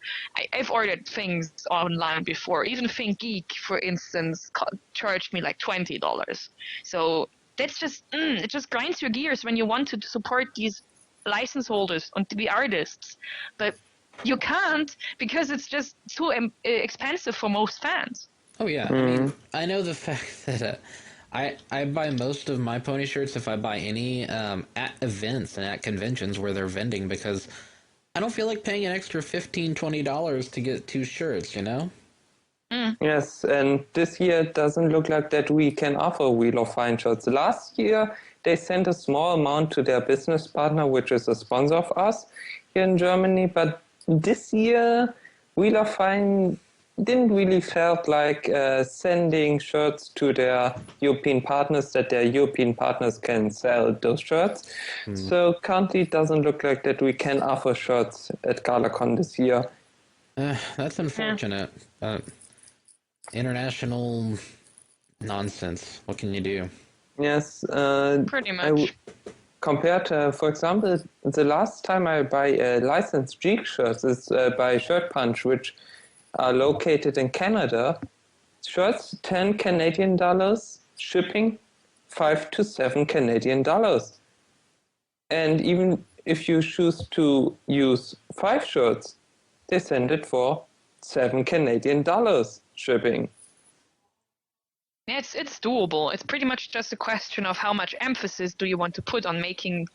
I've ordered things online before. Even ThinkGeek, for instance, charged me like $20. So that's just it just grinds your gears when you want to support these license holders and the artists, but you can't because it's just too expensive for most fans. Oh yeah, I mean, I know the fact that I buy most of my pony shirts if I buy any at events and at conventions where they're vending, because I don't feel like paying an extra $15-$20 to get 2 shirts, you know? Yes, and this year it doesn't look like that we can offer Wheel of Fine shirts. Last year, they sent a small amount to their business partner, which is a sponsor of us here in Germany. But this year, Wheel of Fine didn't really felt like sending shirts to their European partners, that their European partners can sell those shirts. So currently, it doesn't look like that we can offer shirts at Galacon this year. That's unfortunate. International nonsense. What can you do? Yes. Pretty much. Compared to, for example, the last time I buy a licensed Geek shirts is by Shirt Punch, which are located in Canada. Shirts, 10 Canadian dollars, shipping, 5 to 7 Canadian dollars. And even if you choose to use 5 shirts, they send it for 7 Canadian dollars shipping. It's doable. It's pretty much just a question of how much emphasis do you want to put on making,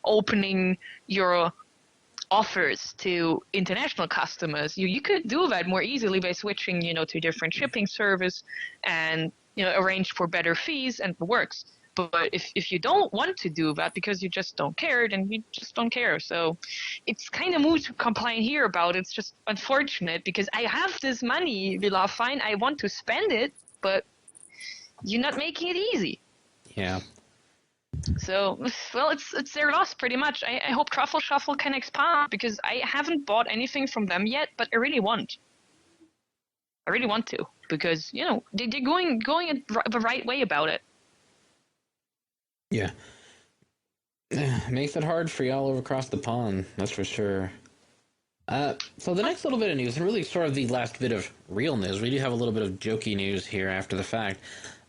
opening your offers to international customers. You could do that more easily by switching, to different shipping service and, arrange for better fees, and it works. But if you don't want to do that because you just don't care, then you just don't care. So it's kind of moot to complain here about. It's just unfortunate because I have this money, Villa, fine, I want to spend it, but you're not making it easy. Yeah. So, well, it's their loss pretty much. I hope Truffle Shuffle can expand because I haven't bought anything from them yet, but I really want. I really want to because, they're going the right way about it. Yeah. Makes it hard for y'all over across the pond, that's for sure. So the next little bit of news, and really sort of the last bit of real news, we do have a little bit of jokey news here after the fact,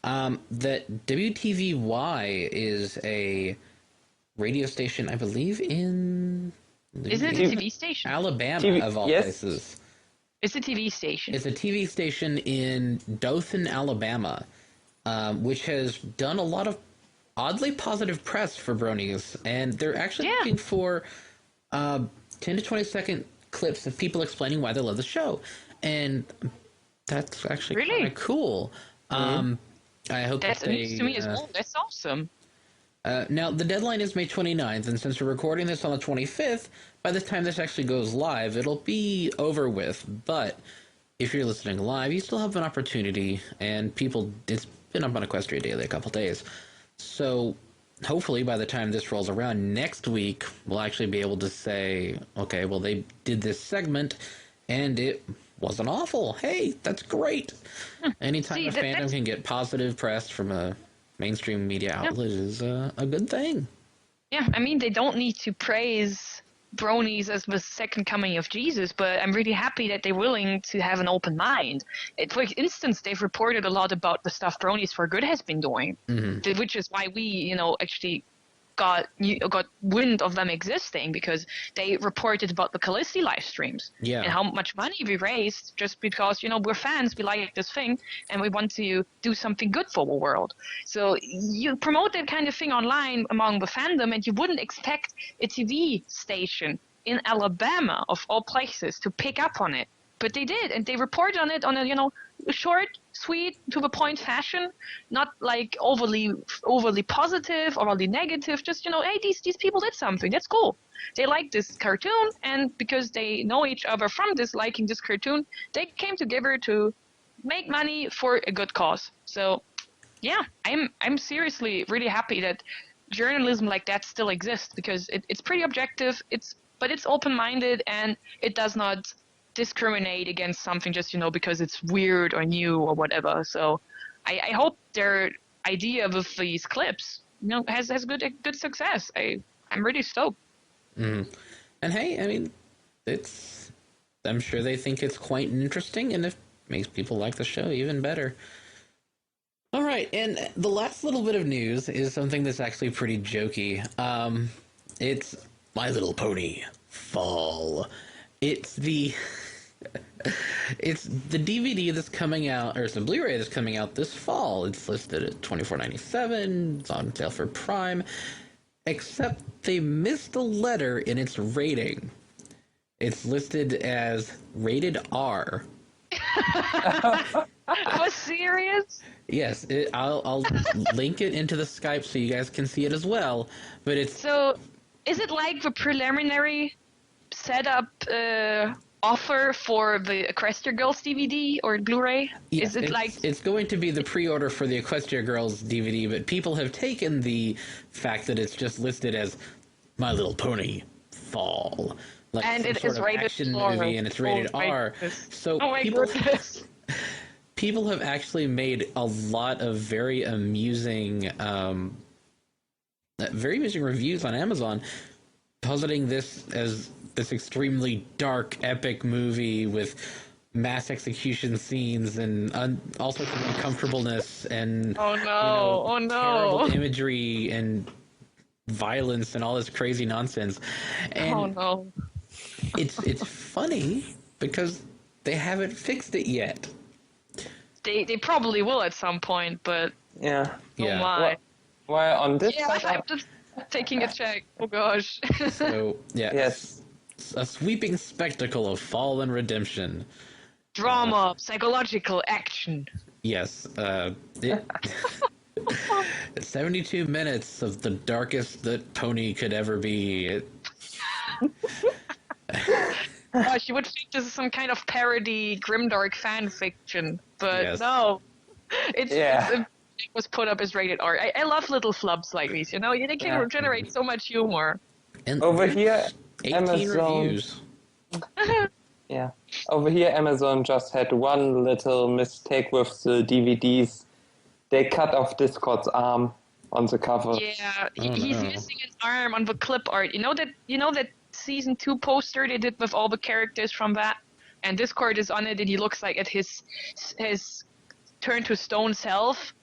that WTVY is a radio station, I believe, in... Isn't it a TV station? Alabama, of all places. It's a TV station. It's a TV station in Dothan, Alabama, which has done a lot of oddly positive press for Bronies, and they're actually looking for 10 to 20 second clips of people explaining why they love the show, and that's actually kind of cool. I hope that's news to me as well. That's awesome. Now, the deadline is May 29th, and since we're recording this on the 25th, by the time this actually goes live, it'll be over with. But if you're listening live, you still have an opportunity, and it's been up on Equestria Daily a couple days. So hopefully by the time this rolls around next week, we'll actually be able to say, okay, well, they did this segment, and it wasn't awful. Hey, that's great. Anytime a fandom can get positive press from a mainstream media outlet is a good thing. Yeah, I mean, they don't need to praise Bronies as the second coming of Jesus, but I'm really happy that they're willing to have an open mind. For instance, they've reported a lot about the stuff Bronies for Good has been doing, which is why we, actually got wind of them existing because they reported about the Callisti live streams and how much money we raised just because, we're fans, we like this thing, and we want to do something good for the world. So you promote that kind of thing online among the fandom, and you wouldn't expect a TV station in Alabama, of all places, to pick up on it. But they did, and they reported on it on a short, sweet, to the point fashion, not like overly positive, overly negative. Just hey, these people did something. That's cool. They like this cartoon, and because they know each other from liking this cartoon, they came together to make money for a good cause. So, yeah, I'm seriously really happy that journalism like that still exists because it's pretty objective. But it's open-minded, and it does not discriminate against something just because it's weird or new or whatever. So I hope their idea with these clips has good success. I'm really stoked. And hey, I mean, I'm sure they think it's quite interesting, and it makes people like the show even better. All right, and the last little bit of news is something that's actually pretty jokey. It's My Little Pony Fall. It's the DVD that's coming out, or it's the Blu-ray that's coming out this fall. It's listed at $24.97. It's on sale for Prime. Except they missed a letter in its rating. It's listed as rated R. Oh, serious? Yes, I'll link it into the Skype so you guys can see it as well. But it's so. Is it like the preliminary setup offer for the Equestria Girls DVD or Blu-ray? Yeah, is it like it's going to be the pre-order for the Equestria Girls DVD, but people have taken the fact that it's just listed as My Little Pony Fall, like and some it sort is of rated action R. movie, and it's rated R. So people have actually made a lot of very amusing reviews on Amazon, positing this as this extremely dark, epic movie with mass execution scenes and all sorts of uncomfortableness and terrible imagery and violence and all this crazy nonsense. And it's funny because they haven't fixed it yet. They probably will at some point, but yeah. Oh my. Well, on this side, I'm just taking a check. Oh gosh. So yeah, yes, a sweeping spectacle of fall and redemption, drama, psychological action. Yes, 72 minutes of the darkest that Pony could ever be. Gosh, you would think this is some kind of parody grimdark fan fiction, but no, it was put up as rated R. I love little flubs like these. They can generate so much humor. And over here, 18 Amazon reviews. Yeah, over here Amazon just had one little mistake with the DVDs. They cut off Discord's arm on the cover. Yeah, he's missing an arm on the clip art. You know that season 2 poster they did with all the characters from that, and Discord is on it, and he looks like at his turn to stone self.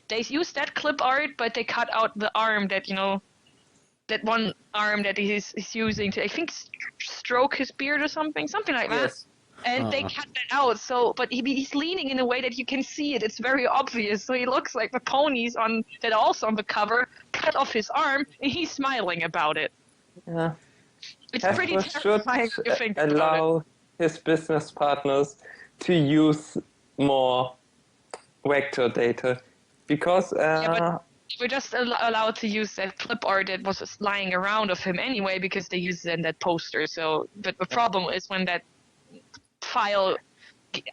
They used that clip art, but they cut out the arm that that one arm that he's using to, I think, stroke his beard or something like that. Yes. And they cut that out. So, but he's leaning in a way that you can see it. It's very obvious. So he looks like the ponies that are also on the cover cut off his arm, and he's smiling about it. Yeah. It's pretty terrifying to think about it. Allow his business partners to use more vector data, because but we're just allowed to use that clip art that was just lying around of him anyway, because they used it in that poster. So, but the problem is when that file,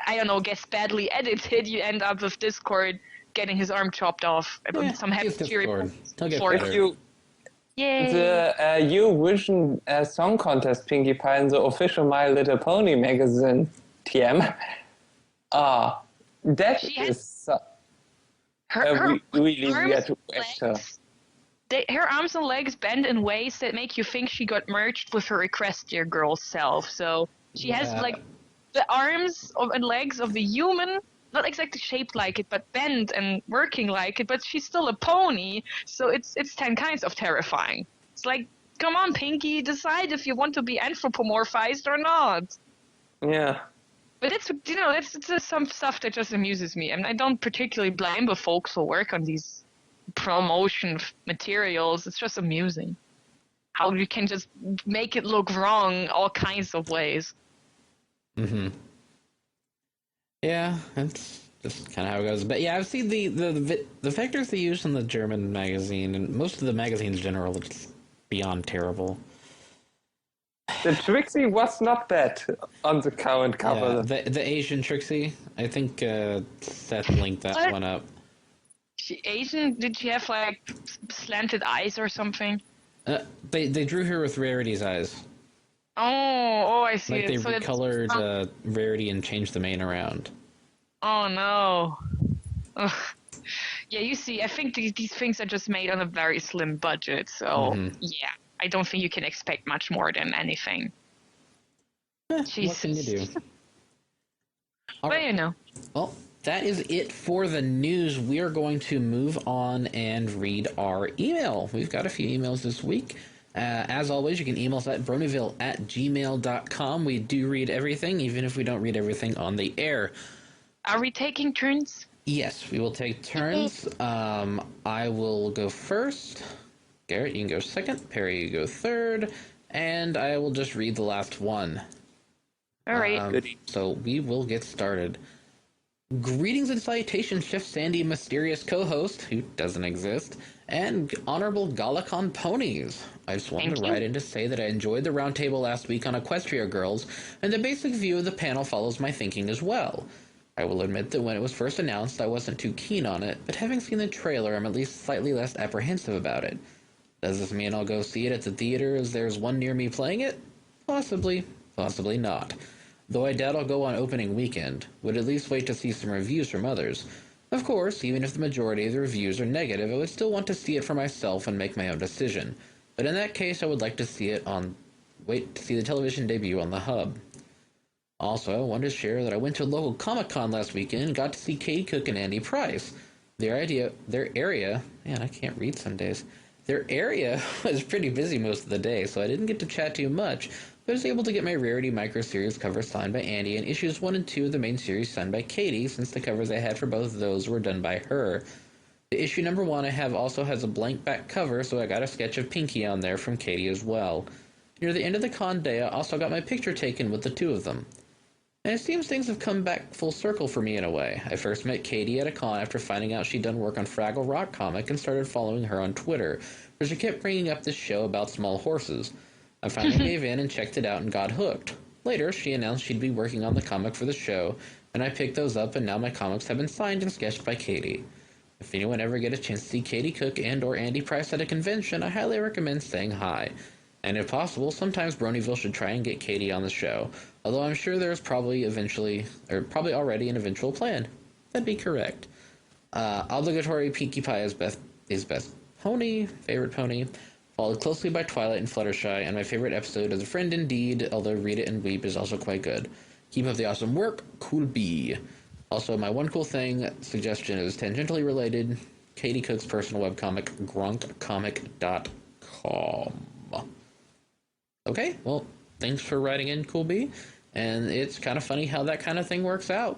I don't know, gets badly edited, you end up with Discord getting his arm chopped off. Some Discord. He'll get if better. Yay. The Eurovision Song Contest Pinkie Pie in the official My Little Pony magazine, TM. That is her really weird to actor. Her arms and legs bend in ways that make you think she got merged with her Equestria Girl self. So she has like the arms and legs of the human, not exactly shaped like it, but bent and working like it, but she's still a pony, so it's 10 kinds of terrifying. It's like, come on, Pinky, decide if you want to be anthropomorphized or not. Yeah. But it's just some stuff that just amuses me, and I don't particularly blame the folks who work on these promotion materials. It's just amusing how you can just make it look wrong all kinds of ways. Mm-hmm. Yeah, that's just kind of how it goes. But yeah, I've seen the vectors they use in the German magazine, and most of the magazines in general, are just beyond terrible. The Trixie was not bad on the current cover. Yeah, the Asian Trixie, I think Seth linked that one up. She Asian? Did she have like slanted eyes or something? They drew her with Rarity's eyes. Oh, I see. Like they recolored Rarity and changed the mane around. Oh no. Ugh. Yeah, you see, I think these things are just made on a very slim budget, so yeah, I don't think you can expect much more than anything. What can you do? Well, you know. Well, that is it for the news. We are going to move on and read our email. We've got a few emails this week. As always, you can email us at bronyville@gmail.com. We do read everything, even if we don't read everything on the air. Are we taking turns? Yes, we will take turns. I will go first. Garrett, you can go second. Perry, you go third. And I will just read the last one. All right. So we will get started. Greetings and salutations, Chef Sandy, mysterious co-host, who doesn't exist, and Honorable Galacon ponies. I just wanted to write in to say that I enjoyed the roundtable last week on Equestria Girls, and the basic view of the panel follows my thinking as well. I will admit that when it was first announced, I wasn't too keen on it, but having seen the trailer, I'm at least slightly less apprehensive about it. Does this mean I'll go see it at the theater as there's one near me playing it? Possibly. Possibly not. Though I doubt I'll go on opening weekend. Would at least wait to see some reviews from others. Of course, even if the majority of the reviews are negative, I would still want to see it for myself and make my own decision. But in that case, I would like to see it wait to see the television debut on the hub. Also, I wanted to share that I went to a local Comic-Con last weekend and got to see Katie Cook and Andy Price. Their area was pretty busy most of the day, so I didn't get to chat too much, but I was able to get my Rarity Micro Series covers signed by Andy and issues 1 and 2 of the main series signed by Katie, since the covers I had for both of those were done by her. The issue number 1 I have also has a blank back cover, so I got a sketch of Pinky on there from Katie as well. Near the end of the con day, I also got my picture taken with the two of them. And it seems things have come back full circle for me in a way. I first met Katie at a con after finding out she'd done work on Fraggle Rock comic and started following her on Twitter, where she kept bringing up this show about small horses. I finally gave in and checked it out and got hooked. Later, she announced she'd be working on the comic for the show, and I picked those up, and now my comics have been signed and sketched by Katie. If anyone ever get a chance to see Katie Cook and or Andy Price at a convention, I highly recommend saying hi. And if possible, sometimes Bronyville should try and get Katie on the show, although I'm sure there's probably already an eventual plan. That'd be correct. Obligatory Pinkie Pie is best pony, favorite pony, followed closely by Twilight and Fluttershy, and my favorite episode is A Friend Indeed, although Read It and Weep is also quite good. Keep up the awesome work, Cool B. Also, my one cool thing suggestion is tangentially related, Katie Cook's personal webcomic, grunkcomic.com. Okay, well, thanks for writing in, Cool B, and it's kind of funny how that kind of thing works out.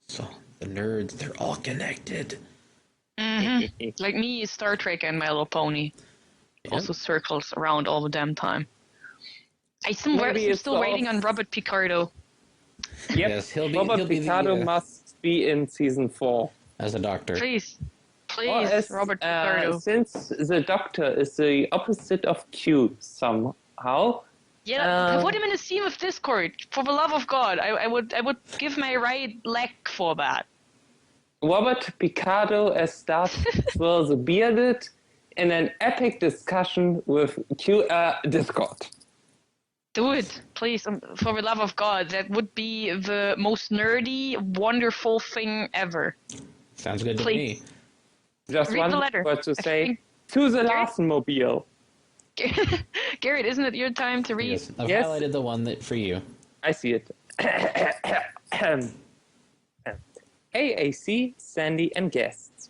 So, the nerds, they're all connected. Mm-hmm. Like me, Star Trek, and My Little Pony. Yep. Also circles around all the damn time. I'm still waiting on Robert Picardo. Yep, yes, Robert Picardo must be in season 4. As a doctor. Please, Robert Picardo. Since the Doctor is the opposite of Q somehow. Yeah, put him in a scene of Discord. For the love of God, I would give my right leg for that. Robert Picardo as Darth Vader the Bearded in an epic discussion with Q Discord. Do it, please, for the love of God. That would be the most nerdy, wonderful thing ever. Sounds good to me. Just read one the letter. word to say, to the Larsenmobile. Garrett, isn't it your time to read? Yes, I've highlighted the one for you. I see it. AAC, Sandy, and guests.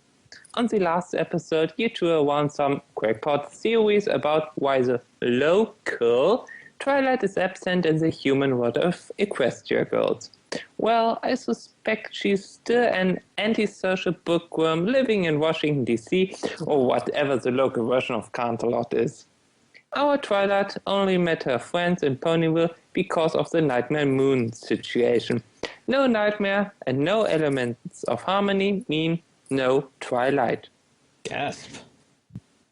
On the last episode, you two around some crackpot theories about why the local Twilight is absent in the human world of Equestria Girls. Well, I suspect she's still an antisocial bookworm living in Washington, D.C., or whatever the local version of Canterlot is. Our Twilight only met her friends in Bronyville because of the Nightmare Moon situation. No nightmare and no elements of harmony mean no Twilight. Gasp.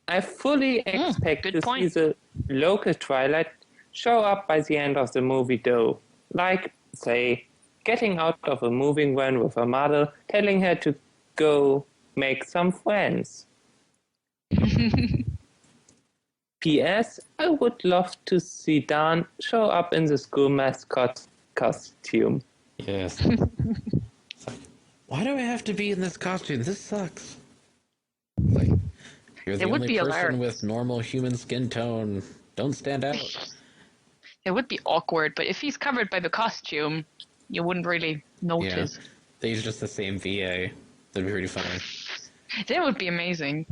I fully expect to see the local Twilight show up by the end of the movie though. Like, say, getting out of a moving van with her mother, telling her to go make some friends. P.S. I would love to see Dan show up in the school mascot costume. Yes. Why do I have to be in this costume? This sucks. Like, you're the only person with normal human skin tone. Don't stand out. It would be awkward, but if he's covered by the costume, you wouldn't really notice. Yeah. They use just the same VA. That'd be pretty funny. That would be amazing.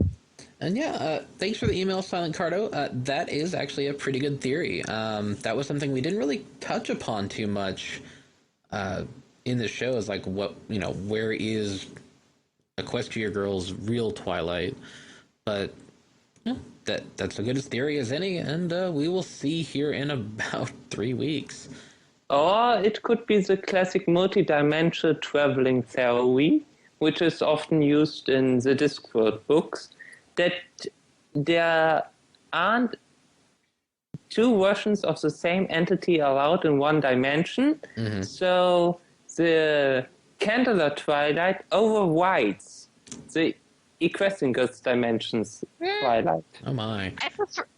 And yeah, thanks for the email, Silent Cardo. That is actually a pretty good theory. That was something we didn't really touch upon too much in the show, is like, what, where is Equestria Girls' real Twilight? But yeah, that's as good a theory as any, and we will see here in about 3 weeks. Or it could be the classic multi-dimensional traveling theory, which is often used in the Discworld books, that there aren't two versions of the same entity allowed in one dimension. Mm-hmm. So the Candela Twilight overrides the Equestrian Girls dimensions Twilight. Oh my.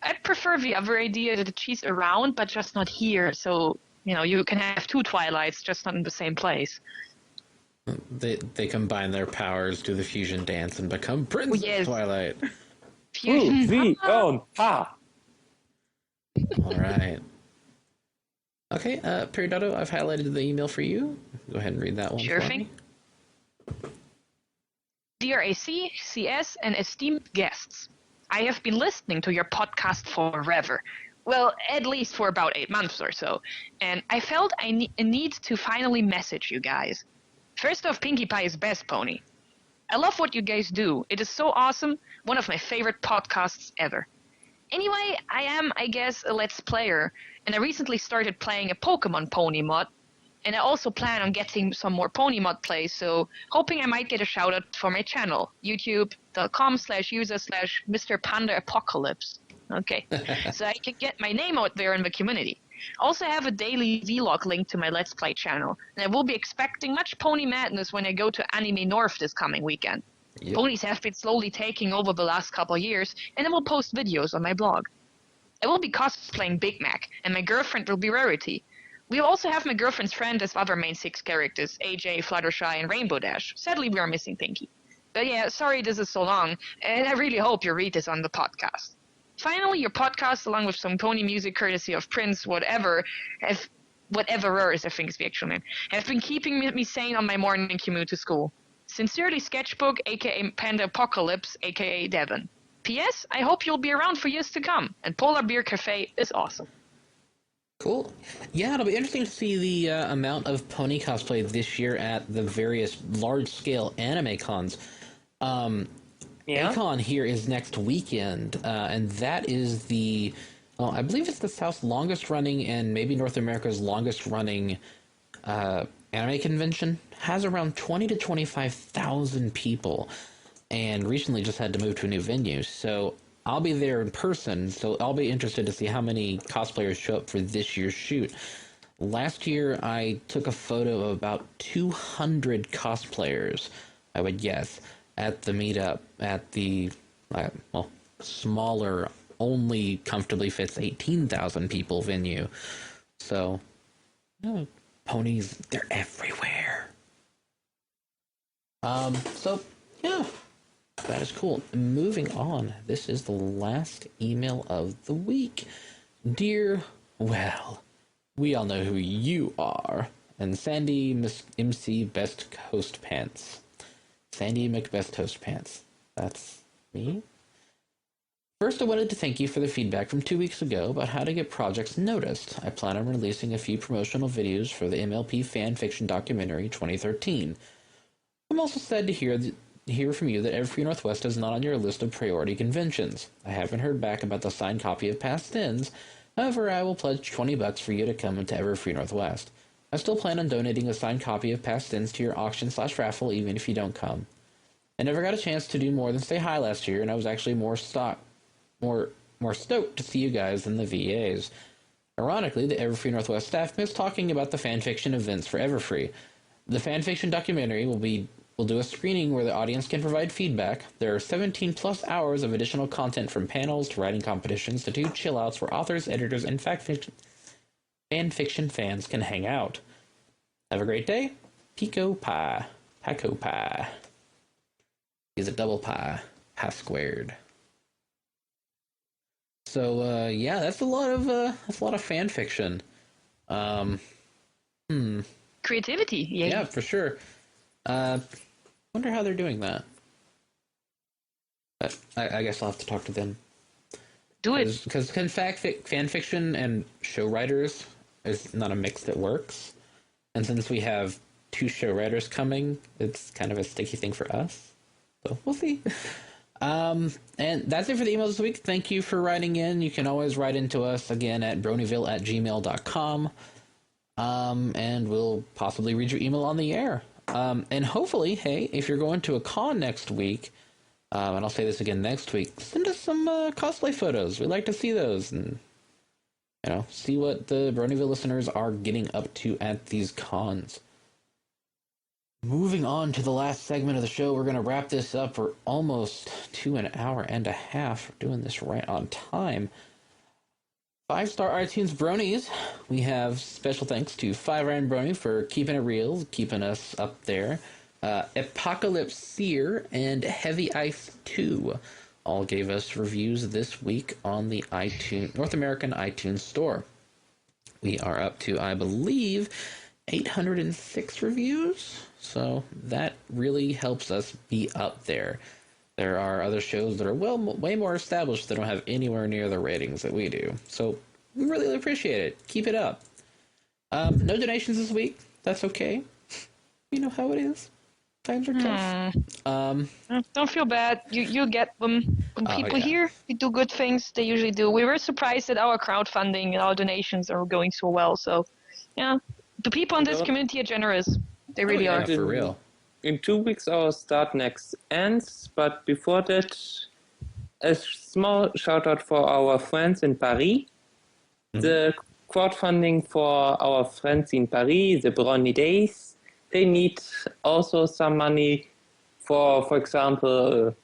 I prefer the other idea that she's around, but just not here. So, you can have two Twilights, just not in the same place. They combine their powers, do the fusion dance, and become Princess Twilight. Fusion. All right. Okay, Peridoto, I've highlighted the email for you. Go ahead and read that one. Sure for thing. me. Dear AC, CS, and esteemed guests, I have been listening to your podcast forever. Well, at least for about 8 months or so. And I felt a need to finally message you guys. First off, Pinkie Pie is best, Pony. I love what you guys do. It is so awesome. One of my favorite podcasts ever. Anyway, I am, I guess, a Let's Player. And I recently started playing a Pokemon Pony mod. And I also plan on getting some more Pony mod plays, so hoping I might get a shout out for my channel, youtube.com/user/Mr. Panda Apocalypse. Okay, so I can get my name out there in the community. Also have a daily vlog link to my Let's Play channel, and I will be expecting much pony madness when I go to Anime North this coming weekend. Yep. Ponies have been slowly taking over the last couple of years, and I will post videos on my blog. I will be cosplaying Big Mac, and my girlfriend will be Rarity. We'll also have my girlfriend's friend as other main 6 characters, AJ, Fluttershy, and Rainbow Dash. Sadly, we are missing Pinkie. But yeah, sorry this is so long, and I really hope you read this on the podcast. Finally, your podcast, along with some pony music courtesy of Prince, whatever is, I think is the actual name, have been keeping me sane on my morning commute to school. Sincerely, Sketchbook, aka Panda Apocalypse, aka Devon. P.S. I hope you'll be around for years to come, and Polar Beer Cafe is awesome. Cool. Yeah, it'll be interesting to see the amount of pony cosplay this year at the various large-scale anime cons. A-Con here is next weekend, and that is I believe it's the South's longest-running and maybe North America's longest-running anime convention. Has around 20 to 25,000 people, and recently just had to move to a new venue. So I'll be there in person, so I'll be interested to see how many cosplayers show up for this year's shoot. Last year, I took a photo of about 200 cosplayers, I would guess, at the meetup at the, smaller, only comfortably fits 18,000 people venue. So, ponies, they're everywhere. That is cool. Moving on, this is the last email of the week. Dear, we all know who you are, and Sandy MC Best Host Pants. Sandy McBest Host Pants. That's me. First, I wanted to thank you for the feedback from 2 weeks ago about how to get projects noticed. I plan on releasing a few promotional videos for the MLP fan fiction documentary 2013. I'm also sad to hear from you that Everfree Northwest is not on your list of priority conventions. I haven't heard back about the signed copy of Past Ends. However, I will pledge $20 for you to come to Everfree Northwest. I still plan on donating a signed copy of Past Ends to your auction/raffle even if you don't come. I never got a chance to do more than say hi last year, and I was actually more stoked to see you guys than the VAs. Ironically, the Everfree Northwest staff missed talking about the fanfiction events for Everfree. The fanfiction documentary will do a screening where the audience can provide feedback. There are 17 plus hours of additional content from panels to writing competitions to 2 chill-outs where authors, editors, and fanfiction fans can hang out. Have a great day. Pico Pie. Paco Pie. Is a double pie. Pie squared. So, yeah, that's a lot of fan fiction. Creativity, yay. Yeah, for sure. Wonder how they're doing that. But I guess I'll have to talk to them. Do it. Because fan fiction and show writers is not a mix that works. And since we have 2 show writers coming, it's kind of a sticky thing for us. So we'll see. And that's it for the emails this week. Thank you for writing in. You can always write into us again at bronyville@gmail.com. And we'll possibly read your email on the air. And hopefully, hey, if you're going to a con next week, and I'll say this again next week, send us some cosplay photos. We'd like to see those and, see what the Bronyville listeners are getting up to at these cons. Moving on to the last segment of the show, we're going to wrap this up. We're almost to an hour and a half. We're doing this right on time. 5-star iTunes Bronies. We have special thanks to 5 Rand Brony for keeping it real, keeping us up there. Apocalypse Seer and Heavy Ice 2 all gave us reviews this week on the North American iTunes Store. We are up to, I believe, 806 reviews. So that really helps us be up there. There are other shows that are way more established that don't have anywhere near the ratings that we do. So we really appreciate it. Keep it up. No donations this week. That's okay. You know how it is. Times are tough. Don't feel bad. You get them. When people here we do good things, they usually do. We were surprised that our crowdfunding and our donations are going so well. So, yeah, the people in this community are generous. They really are. For real. In 2 weeks, our start next ends, but before that, a small shout out for our friends in Paris. Mm-hmm. The crowdfunding for our friends in Paris, the Brony Days, they need also some money for example,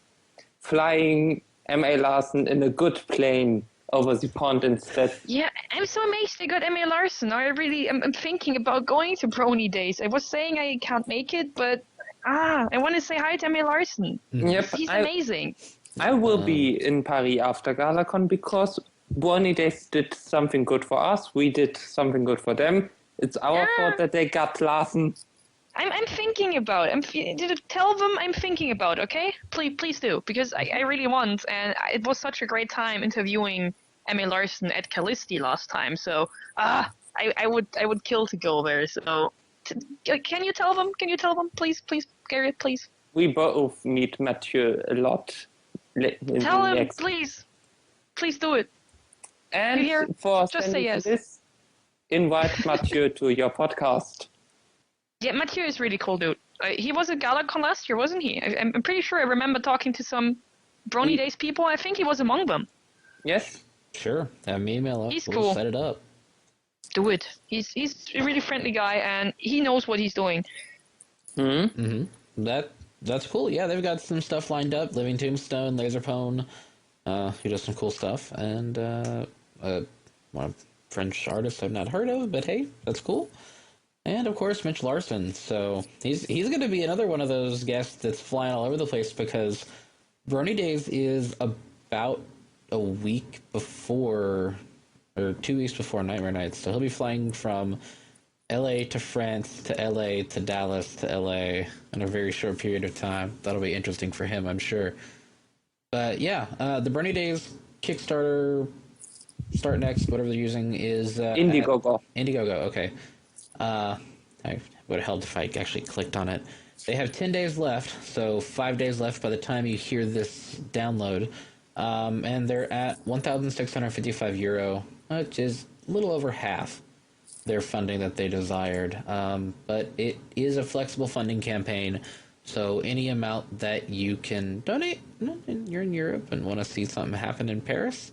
flying M.A. Larson in a good plane over the pond instead. Yeah, I'm so amazed they got M.A. Larson. I'm thinking about going to Brony Days. I was saying I can't make it, but I want to say hi to M.A. Larson. Yep, He's amazing. I will be in Paris after Galacon because Brony Days did something good for us. We did something good for them. It's our fault that they got Larson. I'm thinking about it. Tell them I'm thinking about it, okay? Please do, because I really want, and it was such a great time interviewing M.A. Larson at Callisti last time, so I would kill to go there, so can you tell them? Please, Gerjet, please. We both meet Mathieu a lot. Tell him, please do it. And here? for just say yes. This, invite Mathieu to your podcast. Yeah, Mathieu is really cool, dude. He was at Galacon last year, wasn't he? I'm pretty sure I remember talking to some Brony Days people. I think he was among them. Yes. Sure. Have me email up. He's we'll cool. Set it up. Do it. He's a really friendly guy, and he knows what he's doing. Mm-hmm. That's cool. Yeah, they've got some stuff lined up. Living Tombstone, Laserpone, who does some cool stuff, and one of French artists I've not heard of, but hey, that's cool. And of course, Mitch Larson. So he's going to be another one of those guests that's flying all over the place because Brony Days is about a week before, or 2 weeks before Nightmare Nights. So he'll be flying from LA to France to LA to Dallas to LA in a very short period of time. That'll be interesting for him, I'm sure. But yeah, the Brony Days Kickstarter Start Next, whatever they're using, is Indiegogo. Indiegogo, okay. I would have helped if I actually clicked on it. They have 10 days left, so 5 days left by the time you hear this download. And they're at €1,655, which is a little over half their funding that they desired. But it is a flexible funding campaign, so any amount that you can donate, you're in Europe and want to see something happen in Paris,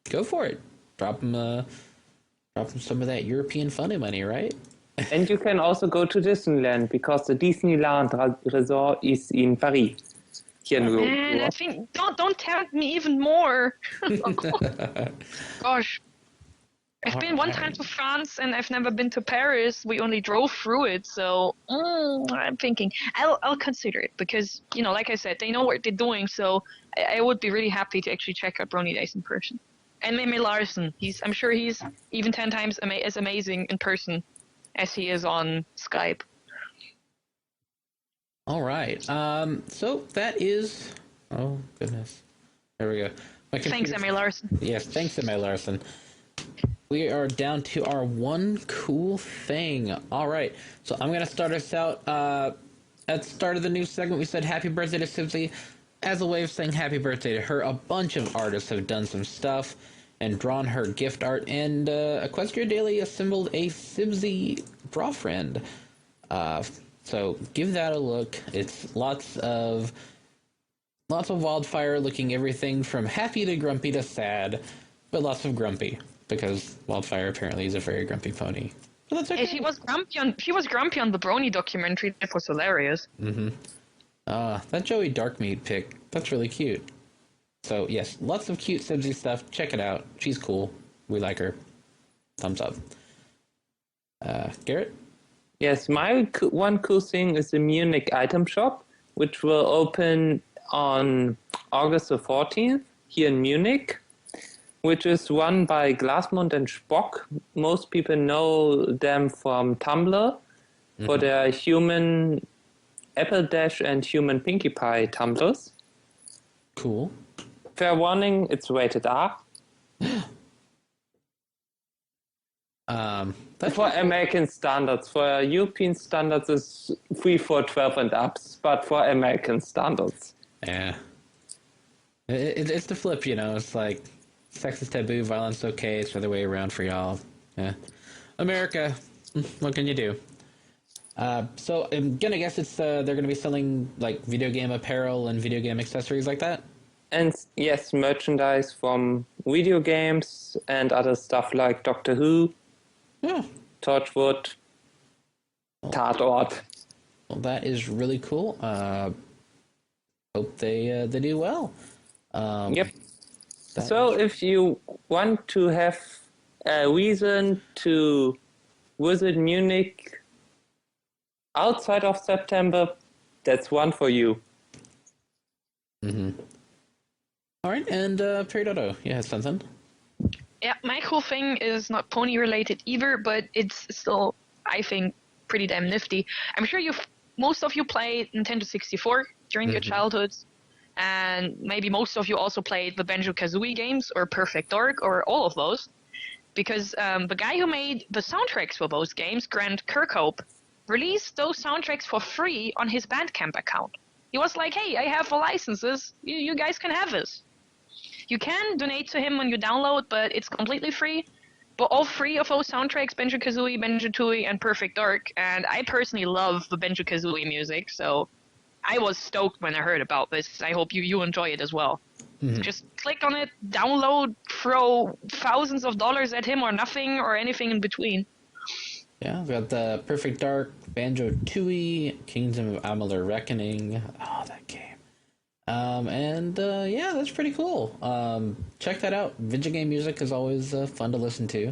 go for it. Drop them some of that European funding money, right? And you can also go to Disneyland because the Disneyland resort is in Paris. Here in Man, I think don't tempt me even more. Gosh. I've been one time to France and I've never been to Paris. We only drove through it, so I'm thinking I'll consider it because, like I said, they know what they're doing, so I would be really happy to actually check out Brony Days in person. And Mimi Larson, I'm sure he's even 10 times as amazing in person as he is on Skype. All right. So that is... Oh, goodness. There we go. Thanks, Emily Larson. Yes, thanks, Emily Larson. We are down to our one cool thing. All right. So I'm going to start us out. At the start of the new segment, we said happy birthday to Sibsy. As a way of saying happy birthday to her, a bunch of artists have done some stuff and drawn her gift art, and Equestria Daily assembled a Sibsy draw friend. So give that a look. It's lots of Wildfire looking everything from happy to grumpy to sad, but lots of grumpy because Wildfire apparently is a very grumpy pony. But that's okay. She was grumpy on the Brony documentary. That was hilarious. Mm-hmm. That Joey Darkmeat pic, that's really cute. So yes, lots of cute Sibsy stuff. Check it out. She's cool. We like her. Thumbs up. Garrett? Yes, my one cool thing is the Munich item shop, which will open on August the 14th here in Munich, which is run by Glasmund and Spock. Most people know them from Tumblr for their human Apple Dash and human Pinkie Pie tumblers. Cool. Fair warning, it's rated R. That's for American standards. For European standards, it's free for 12 and ups, but for American standards. Yeah. It's the flip, It's like sex is taboo, violence okay. It's the other way around for y'all. Yeah. America, what can you do? So I'm gonna guess it's they're gonna be selling like video game apparel and video game accessories like that. And yes, merchandise from video games and other stuff like Doctor Who, Torchwood, Tatort. Well, that is really cool. Hope they do well. Yep. So if you want to have a reason to visit Munich outside of September, that's one for you. Mm-hmm. All right, and Peridodo, you had something? Yeah, my cool thing is not pony related either, but it's still, I think, pretty damn nifty. I'm sure most of you played Nintendo 64 during your childhoods, and maybe most of you also played the Banjo-Kazooie games or Perfect Dark or all of those, because the guy who made the soundtracks for those games, Grant Kirkhope, released those soundtracks for free on his Bandcamp account. He was like, hey, I have the licenses, you guys can have this. You can donate to him when you download, but it's completely free. But all three of those soundtracks, Banjo-Kazooie, Banjo-Tooie, and Perfect Dark, and I personally love the Banjo-Kazooie music, so I was stoked when I heard about this. I hope you enjoy it as well. Mm-hmm. Just click on it, download, throw thousands of dollars at him or nothing or anything in between. Yeah, we've got the Perfect Dark, Banjo-Tooie, Kingdom of Amalur Reckoning. Oh, that game. Yeah, that's pretty cool. Check that out. Video game music is always fun to listen to.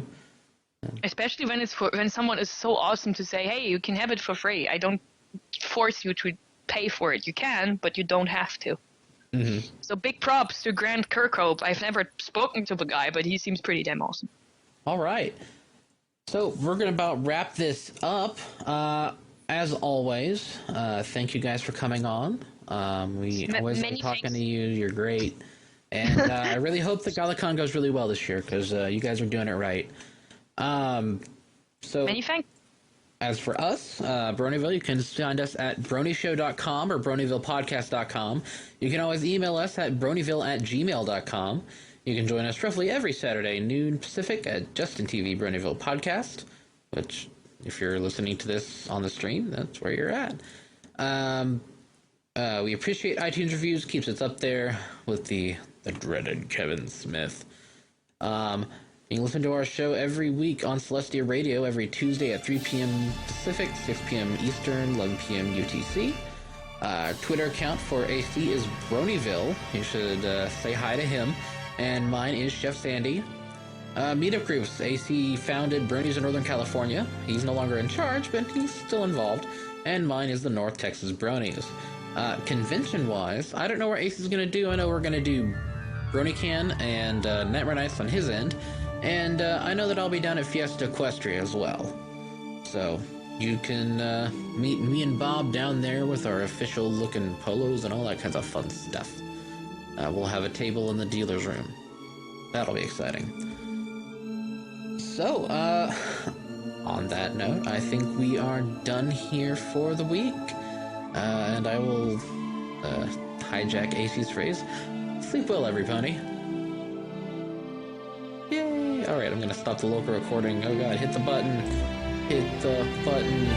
Especially when someone is so awesome to say, hey, you can have it for free. I don't force you to pay for it. You can, but you don't have to. Mm-hmm. So big props to Grant Kirkhope. I've never spoken to the guy, but he seems pretty damn awesome. All right. So we're going to about wrap this up. As always, thank you guys for coming on. We always like talking to you. You're great. And I really hope that Galacon goes really well this year because you guys are doing it right. So many thanks. As for us, Bronyville, you can find us at bronyshow.com or bronyvillepodcast.com. You can always email us at bronyville@gmail.com. You can join us roughly every Saturday, noon Pacific, at Justin TV Bronyville Podcast, which, if you're listening to this on the stream, that's where you're at. We appreciate iTunes reviews, keeps us up there with the dreaded Kevin Smith. You can listen to our show every week on Celestia Radio every Tuesday at 3 p.m. Pacific, 6 p.m. Eastern, 11 p.m. UTC. Our Twitter account for AC is Bronyville. You should say hi to him. And mine is Chef Sandy. Meetup groups. AC founded Brony's in Northern California. He's no longer in charge, but he's still involved. And mine is the North Texas Bronies. Convention-wise, I don't know where AC is going to do. I know we're going to do BronyCan and Nightmare Nights on his end. And I know that I'll be down at Fiesta Equestria as well. So you can meet me and Bob down there with our official-looking polos and all that kinds of fun stuff. We'll have a table in the dealer's room. That'll be exciting. So, on that note, I think we are done here for the week. And I will hijack AC's phrase. Sleep well, everybody. Yay! Alright, I'm gonna stop the local recording. Oh god, hit the button. Hit the button.